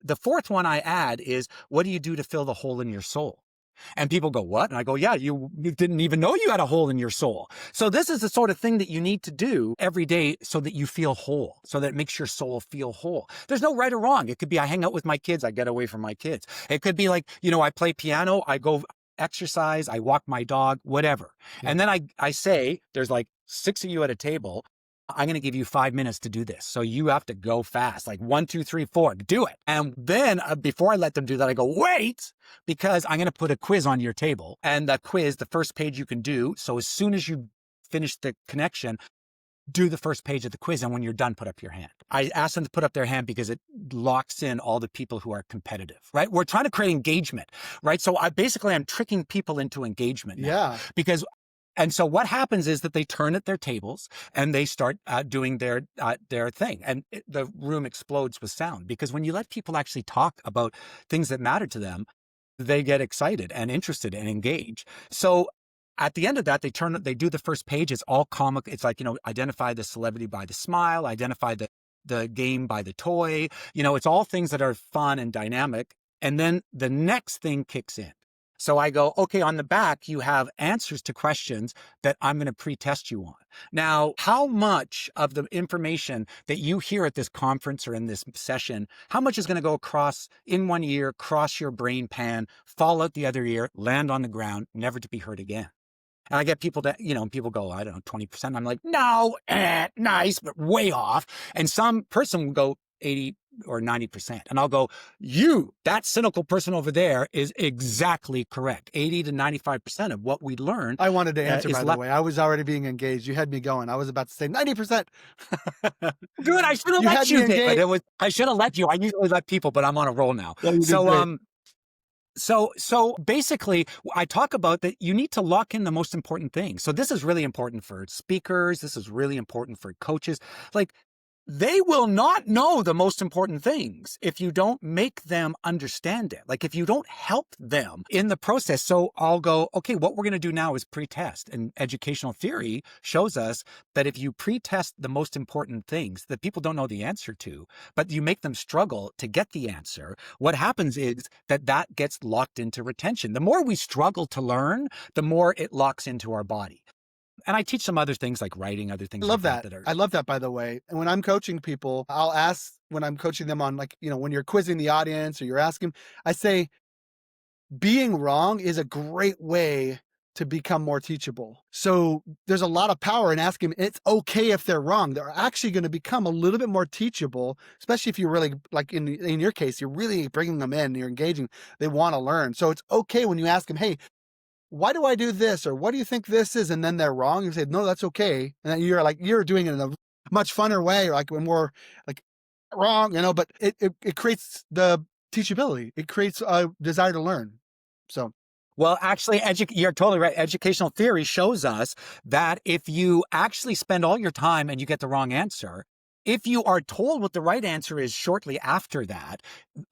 The fourth one I add is, what do you do to fill the hole in your soul? And people go, what? And I go, yeah, you didn't even know you had a hole in your soul. So this is the sort of thing that you need to do every day so that you feel whole, so that it makes your soul feel whole. There's no right or wrong. It could be I hang out with my kids, I get away from my kids. It could be like, I play piano, I go exercise, I walk my dog, whatever. Yeah. And then I say, there's like 6 of you at a table. I'm going to give you 5 minutes to do this. So you have to go fast, like 1, 2, 3, 4, do it. And then before I let them do that, I go, wait, because I'm going to put a quiz on your table. And the quiz, the first page you can do. So as soon as you finish the connection, do the first page of the quiz. And when you're done, put up your hand. I ask them to put up their hand because it locks in all the people who are competitive, right? We're trying to create engagement, right? So I'm tricking people into engagement now. Yeah. And so what happens is that they turn at their tables and they start doing their thing. And the room explodes with sound, because when you let people actually talk about things that matter to them, they get excited and interested and engage. So at the end of that, they do the first page. It's all comic. It's like, identify the celebrity by the smile, identify the game by the toy. It's all things that are fun and dynamic. And then the next thing kicks in. So I go, okay, on the back, you have answers to questions that I'm going to pre-test you on. Now, how much of the information that you hear at this conference or in this session, how much is going to go across in one ear, cross your brain pan, fall out the other ear, land on the ground, never to be heard again? And I get people people go, I don't know, 20%. I'm like, no, nice, but way off. And some person will go, 80 or 90%. And I'll go, you, that cynical person over there is exactly correct. 80 to 95% of what we learn I wanted to answer, is by the left. way. I was already being engaged. You had me going. I was about to say 90%. Good. I should have You let had me you, David. engaged. I should have let you. I usually let people, but I'm on a roll now. No, you did So, great. so basically, I talk about that you need to lock in the most important things. So this is really important for speakers. This is really important for coaches. Like, they will not know the most important things if you don't make them understand it. Like if you don't help them in the process. So I'll go, okay, what we're going to do now is pre-test. And educational theory shows us that if you pre-test the most important things that people don't know the answer to, but you make them struggle to get the answer, what happens is that that gets locked into retention. The more we struggle to learn, the more it locks into our body. And I teach some other things like writing, other I things like love that that. that are. I love that, by the way. And when I'm coaching people, I'll ask when I'm coaching them on, like, when you're quizzing the audience or you're asking, I say, being wrong is a great way to become more teachable. So there's a lot of power in asking. It's okay if they're wrong. They're actually going to become a little bit more teachable, especially if you're really, like in your case, you're really bringing them in, you're engaging, they want to learn. So it's okay when you ask them, hey, why do I do this? Or what do you think this is? And then they're wrong. You say, no, that's okay. And then you're doing it in a much funner way, or like more like wrong, but it creates the teachability. It creates a desire to learn. So Well, actually, you're totally right. Educational theory shows us that if you actually spend all your time and you get the wrong answer, if you are told what the right answer is shortly after that,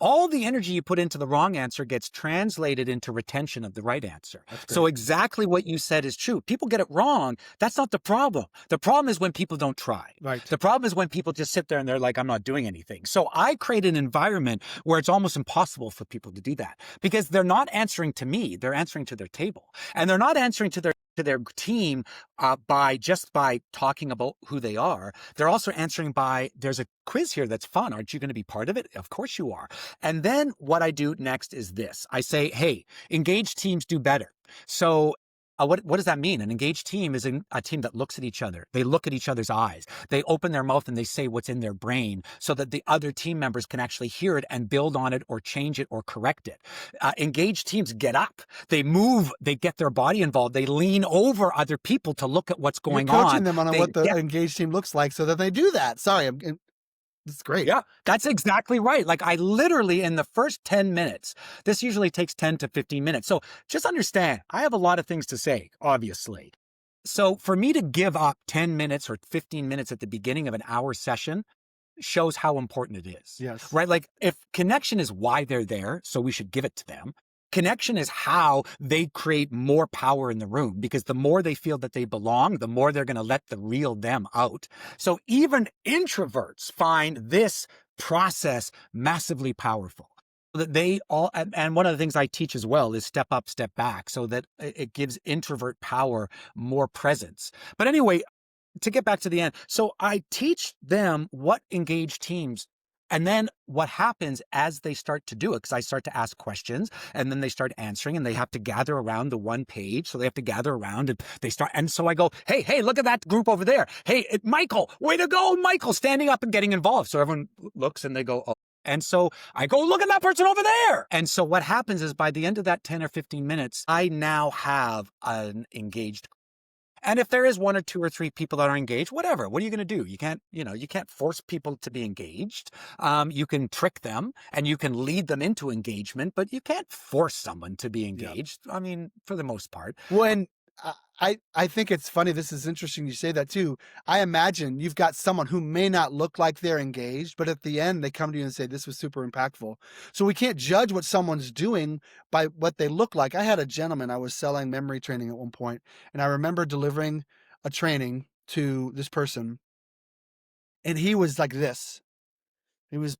all the energy you put into the wrong answer gets translated into retention of the right answer. that's So great. exactly what you said is true. People get it wrong. That's not the problem. The problem is when people don't try. Right. The problem is when people just sit there and they're like, I'm not doing anything. So I create an environment where it's almost impossible for people to do that because they're not answering to me. They're answering to their table, and they're not answering to their team by talking about who they are. They're also answering by, there's a quiz here that's fun. Aren't you going to be part of it? Of course you are. And then what I do next is this. I say, hey, engaged teams do better. So what does that mean? An engaged team is a team that looks at each other. They look at each other's eyes. They open their mouth and they say what's in their brain so that the other team members can actually hear it and build on it or change it or correct it. Engaged teams get up. They move. They get their body involved. They lean over other people to look at what's You're going coaching on. them on They what the get engaged team looks like so that they do that. Sorry, it's great. Yeah, that's exactly right. Like I literally in the first 10 minutes, this usually takes 10 to 15 minutes. So just understand, I have a lot of things to say, obviously. So for me to give up 10 minutes or 15 minutes at the beginning of an hour session shows how important it is, Yes. right? Like if connection is why they're there, so we should give it to them. Connection is how they create more power in the room because the more they feel that they belong, the more they're going to let the real them out. So even introverts find this process massively powerful. That they all, and one of the things I teach as well is step up, step back, so that it gives introvert power more presence. But anyway, to get back to the end, so I teach them what engaged teams, and then what happens as they start to do it, because I start to ask questions and then they start answering and they have to gather around the one page. So they have to gather around and they start. And so I go, hey, look at that group over there. Hey, Michael, way to go, Michael, standing up and getting involved. So everyone looks and they go, oh. And so I go, look at that person over there. And so what happens is by the end of that 10 or 15 minutes, I now have an engaged. And if there is one or two or three people that are engaged, whatever, what are you going to do? You can't force people to be engaged. You can trick them and you can lead them into engagement, but you can't force someone to be Yeah. engaged. I mean, for the most part. When I think it's funny. This is interesting you say that too. I imagine you've got someone who may not look like they're engaged, but at the end they come to you and say, this was super impactful. So we can't judge what someone's doing by what they look like. I had a gentleman, I was selling memory training at one point, and I remember delivering a training to this person, and he was like this. He was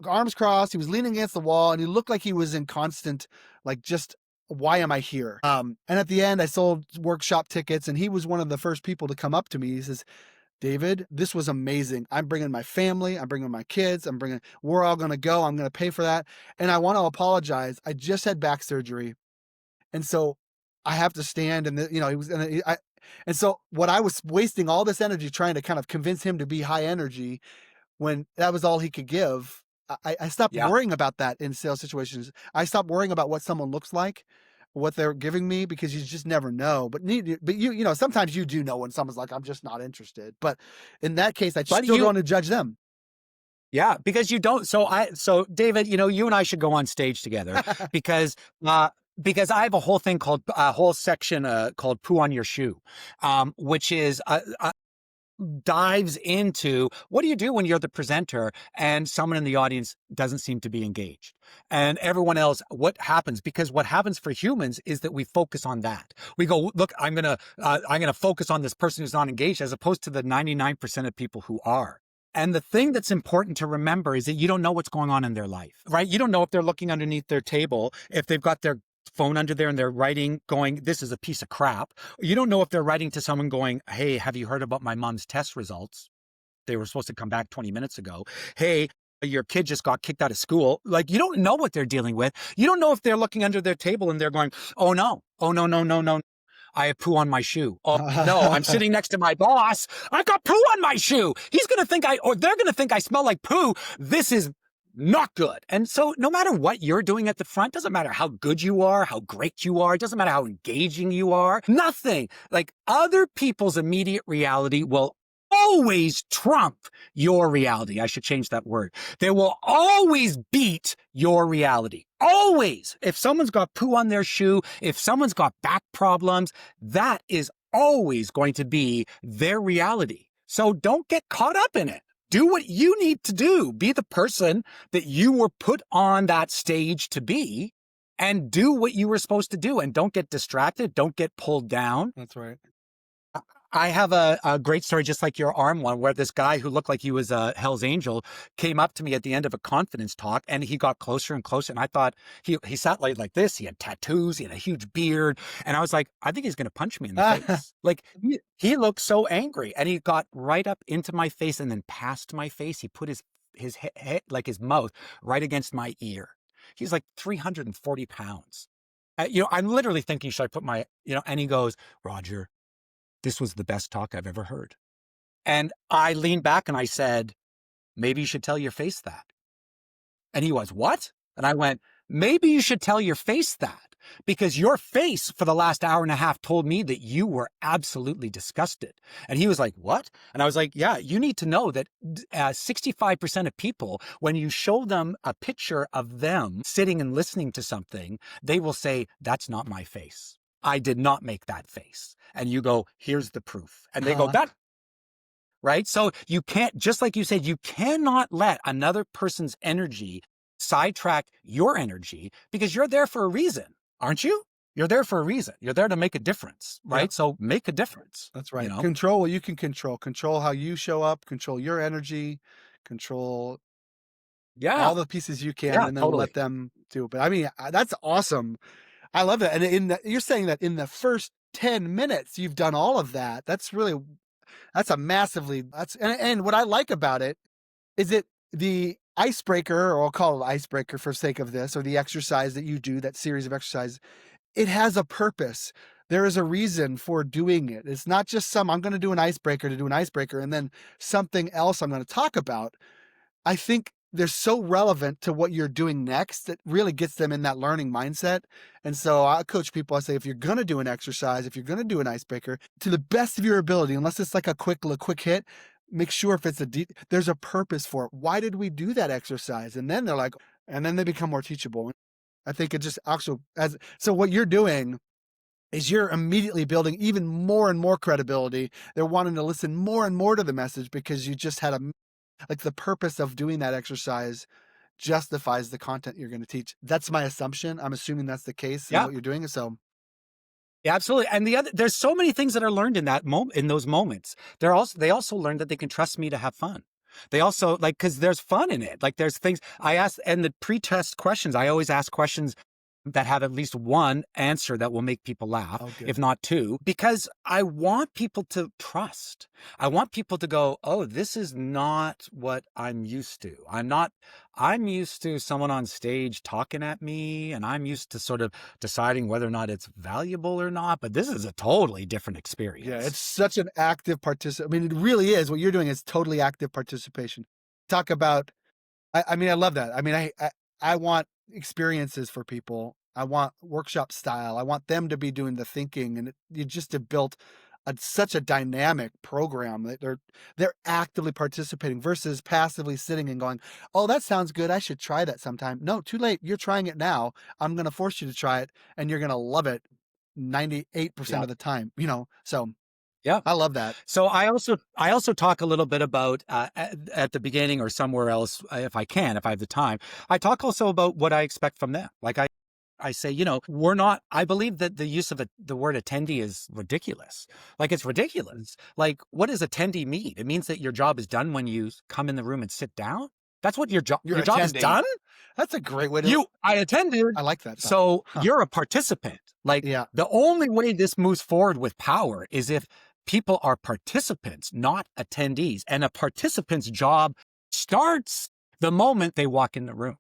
arms crossed. He was leaning against the wall, and he looked like he was in constant, like, just why am I here? And at the end, I sold workshop tickets, and he was one of the first people to come up to me. He says, "David, this was amazing. I'm bringing my family. I'm bringing my kids. We're all going to go. I'm going to pay for that. And I want to apologize. I just had back surgery, and so I have to stand." And he was, and so what I was wasting all this energy trying to kind of convince him to be high energy when that was all he could give, I stopped Yeah. worrying about that in sales situations. I stopped worrying about what someone looks like, what they're giving me, because you just never know. But you know, sometimes you do know when someone's like, I'm just not interested. But in that case, I But still you don't want to judge them. Yeah, because you don't so David, you and I should go on stage together because uh because I have a whole thing called a whole section called poo on your shoe. Which is dives into what do you do when you're the presenter and someone in the audience doesn't seem to be engaged and everyone else, what happens? Because what happens for humans is that we focus on that. We go, look, I'm gonna focus on this person who's not engaged as opposed to the 99% of people who are. And the thing that's important to remember is that you don't know what's going on in their life, right? You don't know if they're looking underneath their table, if they've got their phone under there and they're writing going, this is a piece of crap. You don't know if they're writing to someone going, hey, have you heard about my mom's test results? They were supposed to come back 20 minutes ago. Hey, your kid just got kicked out of school. Like, you don't know what they're dealing with. You don't know if they're looking under their table and they're going, oh no, oh no, no, no, no. I have poo on my shoe. Oh no, I'm sitting next to my boss. I got poo on my shoe. He's going to think or they're going to think I smell like poo. This is not good. And so no matter what you're doing at the front, doesn't matter how good you are, how great you are, doesn't matter how engaging you are, nothing. Like other people's immediate reality will always trump your reality. I should change that word. They will always beat your reality. Always. If someone's got poo on their shoe, if someone's got back problems, that is always going to be their reality. So don't get caught up in it. Do what you need to do. Be the person that you were put on that stage to be and do what you were supposed to do. And don't get distracted. Don't get pulled down. That's right. I have a great story, just like your arm one, where this guy who looked like he was a Hell's Angel came up to me at the end of a confidence talk, and he got closer and closer. And I thought he sat like this. He had tattoos. He had a huge beard, and I was like, I think he's going to punch me in the face. Like he looked so angry, and he got right up into my face and then past my face. He put his head, like his mouth, right against my ear. He's like 340 pounds. I'm literally thinking, should I put my, and he goes, Roger, this was the best talk I've ever heard. And I leaned back and I said, maybe you should tell your face that. And he was, what? And I went, maybe you should tell your face that because your face for the last hour and a half told me that you were absolutely disgusted. And he was like, what? And I was like, yeah, you need to know that 65% of people, when you show them a picture of them sitting and listening to something, they will say, that's not my face. I did not make that face. And you go, here's the proof. And they go, that, right? So you can't, just like you said, you cannot let another person's energy sidetrack your energy because you're there for a reason, aren't you? You're there for a reason. You're there to make a difference, right? Yep. So make a difference. That's right. Control what you can control. Control how you show up, control your energy, control all the pieces you can, and then totally. let them do it. But I mean, that's awesome. I love that. And you're saying that in the first 10 minutes, you've done all of that. That's a massively, and what I like about it is the icebreaker, or I'll call it icebreaker for sake of this, or the exercise that you do, that series of exercises, it has a purpose. There is a reason for doing it. It's not just I'm going to do an icebreaker to do an icebreaker and then something else I'm going to talk about. I think they're so relevant to what you're doing next that really gets them in that learning mindset. And so I coach people. I say, if you're going to do an exercise, if you're going to do an icebreaker, to the best of your ability, unless it's like a quick hit, make sure if it's there's a purpose for it. Why did we do that exercise? And then they're like, and then they become more teachable. I think it just also so what you're doing is you're immediately building even more and more credibility. They're wanting to listen more and more to the message because you just had the purpose of doing that exercise justifies the content you're going to teach. That's my assumption. I'm assuming that's the case in what you're doing. So yeah, absolutely. And there's so many things that are learned in that moment, in those moments. They also learn that they can trust me to have fun. They also because there's fun in it. Like there's things I ask, and the pre-test questions, I always ask questions that have at least one answer that will make people laugh, if not two, because I want people to trust. I want people to go, oh, this is not what I'm used to. I'm used to someone on stage talking at me, and I'm used to sort of deciding whether or not it's valuable or not, but this is a totally different experience. Yeah, it's such an active participation. I mean, it really is. What you're doing is totally active participation. talk about I mean, I love that. I mean, I want experiences for people. I want workshop style. I want them to be doing the thinking, and you just have built such a dynamic program that they're actively participating versus passively sitting and going, "Oh, that sounds good. I should try that sometime." No, too late. You're trying it now. I'm going to force you to try it, and you're going to love it 98% Yeah. of the time. You know, so Yeah. I love that. So I also talk a little bit about at the beginning or somewhere else if I can, if I have the time. I talk also about what I expect from them. Like I say, you know, we're not. I believe that the use of the word attendee is ridiculous. Like it's ridiculous. Like what does attendee mean? It means that your job is done when you come in the room and sit down. That's what You're your job is attending. done. That's a great way to. I attended. I like that thought. So Huh. you're a participant. Like Yeah. the only way this moves forward with power is if people are participants, not attendees. And a participant's job starts the moment they walk in the room,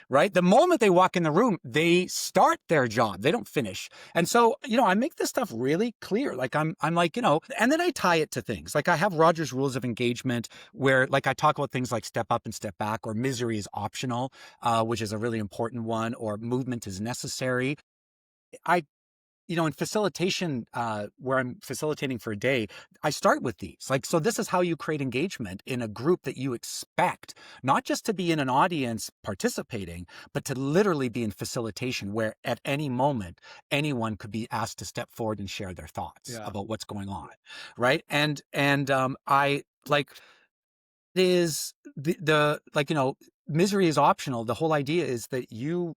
right? The moment they walk in the room, they start their job. They don't finish. And so, you know, I make this stuff really clear. Like I'm like, you know, and then I tie it to things. Like I have Roger's rules of engagement where like I talk about things like step up and step back, or misery is optional, which is a really important one, or movement is necessary. I you know, in facilitation, where I'm facilitating for a day, I start with these. Like, so this is how you create engagement in a group that you expect, not just to be in an audience participating, but to literally be in facilitation where at any moment, anyone could be asked to step forward and share their thoughts Yeah. about what's going on. Right. I like, is the like, you know, misery is optional. The whole idea is that you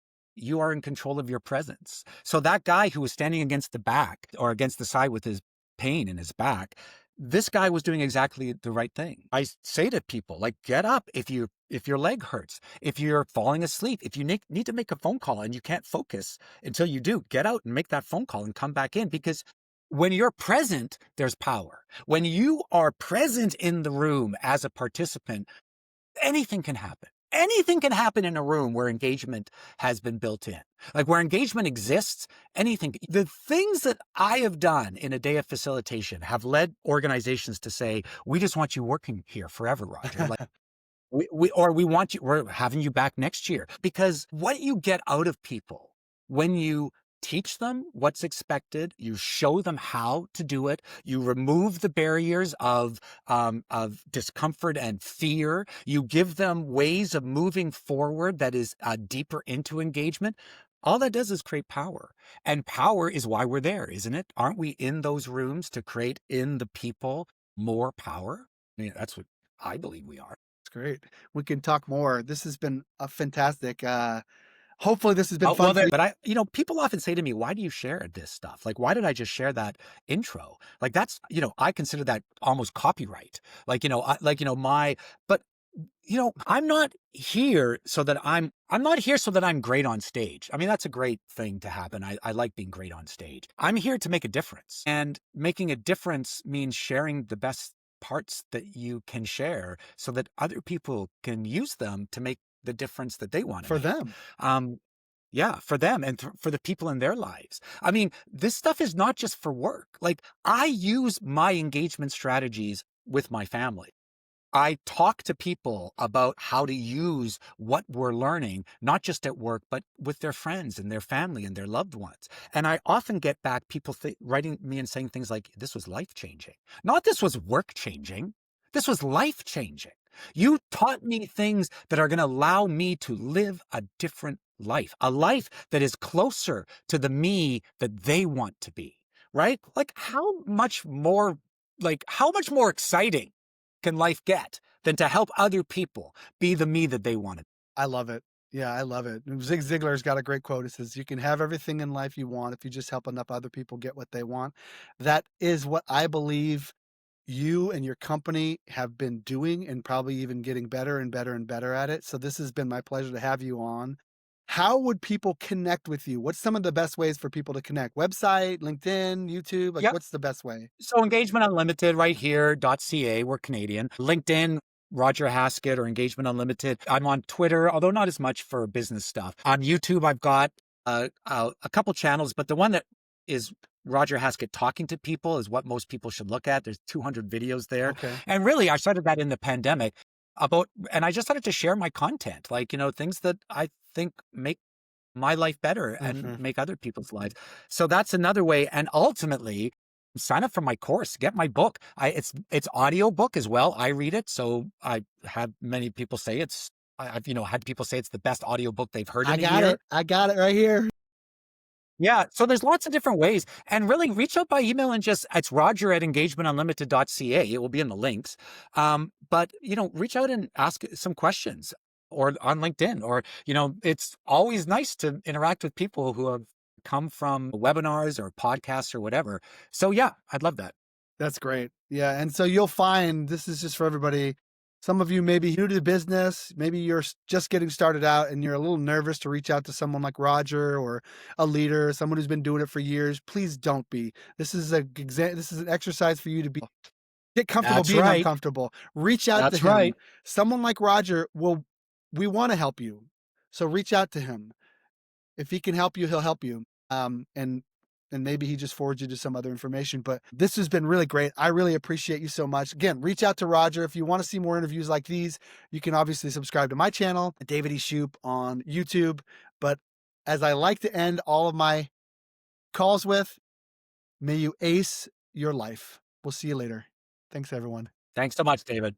are in control of your presence. So that guy who was standing against the back or against the side with his pain in his back, this guy was doing exactly the right thing. I say to people, like, get up if your leg hurts, if you're falling asleep, if you need to make a phone call and you can't focus until you do, get out and make that phone call and come back in, because when you're present, there's power. When you are present in the room as a participant, anything can happen. Anything can happen in a room where engagement has been built in. Like where engagement exists, anything. The things that I have done in a day of facilitation have led organizations to say, we just want you working here forever, Roger. Like we want you, we're having you back next year. Because what you get out of people when you teach them what's expected, you show them how to do it, you remove the barriers of discomfort and fear, you give them ways of moving forward that is deeper into engagement. All that does is create power. And power is why we're there, isn't it? Aren't we in those rooms to create in the people more power? I mean, that's what I believe we are. It's great. We can talk more. This has been a fantastic, hopefully this has been Oh, well, fun for you. but you know, people often say to me, why do you share this stuff? Like, why did I just share that intro? Like, that's, you know, I consider that almost copyright. Like, you know, but you know, I'm not here so that I'm great on stage. I mean, that's a great thing to happen. I like being great on stage. I'm here to make a difference. And making a difference means sharing the best parts that you can share so that other people can use them to make the difference that they want to For make. them. Um, yeah, for them and for the people in their lives. I mean, this stuff is not just for work. Like, I use my engagement strategies with my family. I talk to people about how to use what we're learning, not just at work, but with their friends and their family and their loved ones. And I often get back people writing me and saying things like, this was life changing. Not this was work changing. This was life changing. You taught me things that are going to allow me to live a different life, a life that is closer to the me that they want to be, right? How much more exciting can life get than to help other people be the me that they wanted? I love it. Yeah, I love it. And Zig Ziglar's got a great quote. It says, "You can have everything in life you want if you just help enough other people get what they want." That is what I believe you and your company have been doing and probably even getting better and better and better at it. So this has been my pleasure to have you on. How would people connect with you? What's some of the best ways for people to connect? Website, LinkedIn, YouTube? Like, Yep. what's the best way? So Engagement Unlimited right here, .ca, we're Canadian. LinkedIn, Roger Haskett or Engagement Unlimited. I'm on Twitter, although not as much for business stuff. On YouTube, I've got a couple channels, but the one that is Roger Haskett talking to people is what most people should look at. There's 200 videos there. Okay. And really, I started that in the pandemic. about, and I just started to share my content, like, things that I think make my life better and Mhm. make other people's lives. So that's another way. And ultimately, sign up for my course, get my book. It's audio book as well. I read it. So I have many people say I've, had people say it's the best audio book they've heard I in a got year. it. I got it right here. Yeah, so there's lots of different ways, and really reach out by email and just it's roger@engagementunlimited.ca. It will be in the links. But reach out and ask some questions or on LinkedIn, or it's always nice to interact with people who have come from webinars or podcasts or whatever. So yeah, I'd love that. That's great. Yeah, and so you'll find this is just for everybody. Some of you may be new to the business. Maybe you're just getting started out and you're a little nervous to reach out to someone like Roger or a leader, someone who's been doing it for years. Please don't be. This is an exercise for you to be get comfortable That's being right. uncomfortable. Reach out to That's him. right. Someone like Roger will we want to help you. So reach out to him. If he can help you, he'll help you. And maybe he just forwards you to some other information. But this has been really great. I really appreciate you so much. Again, reach out to Roger if you want to see more interviews like these. You can obviously subscribe to my channel, David E. Shoup on YouTube. But as I like to end all of my calls with, may you ace your life. We'll see you later. Thanks, everyone. Thanks so much, David.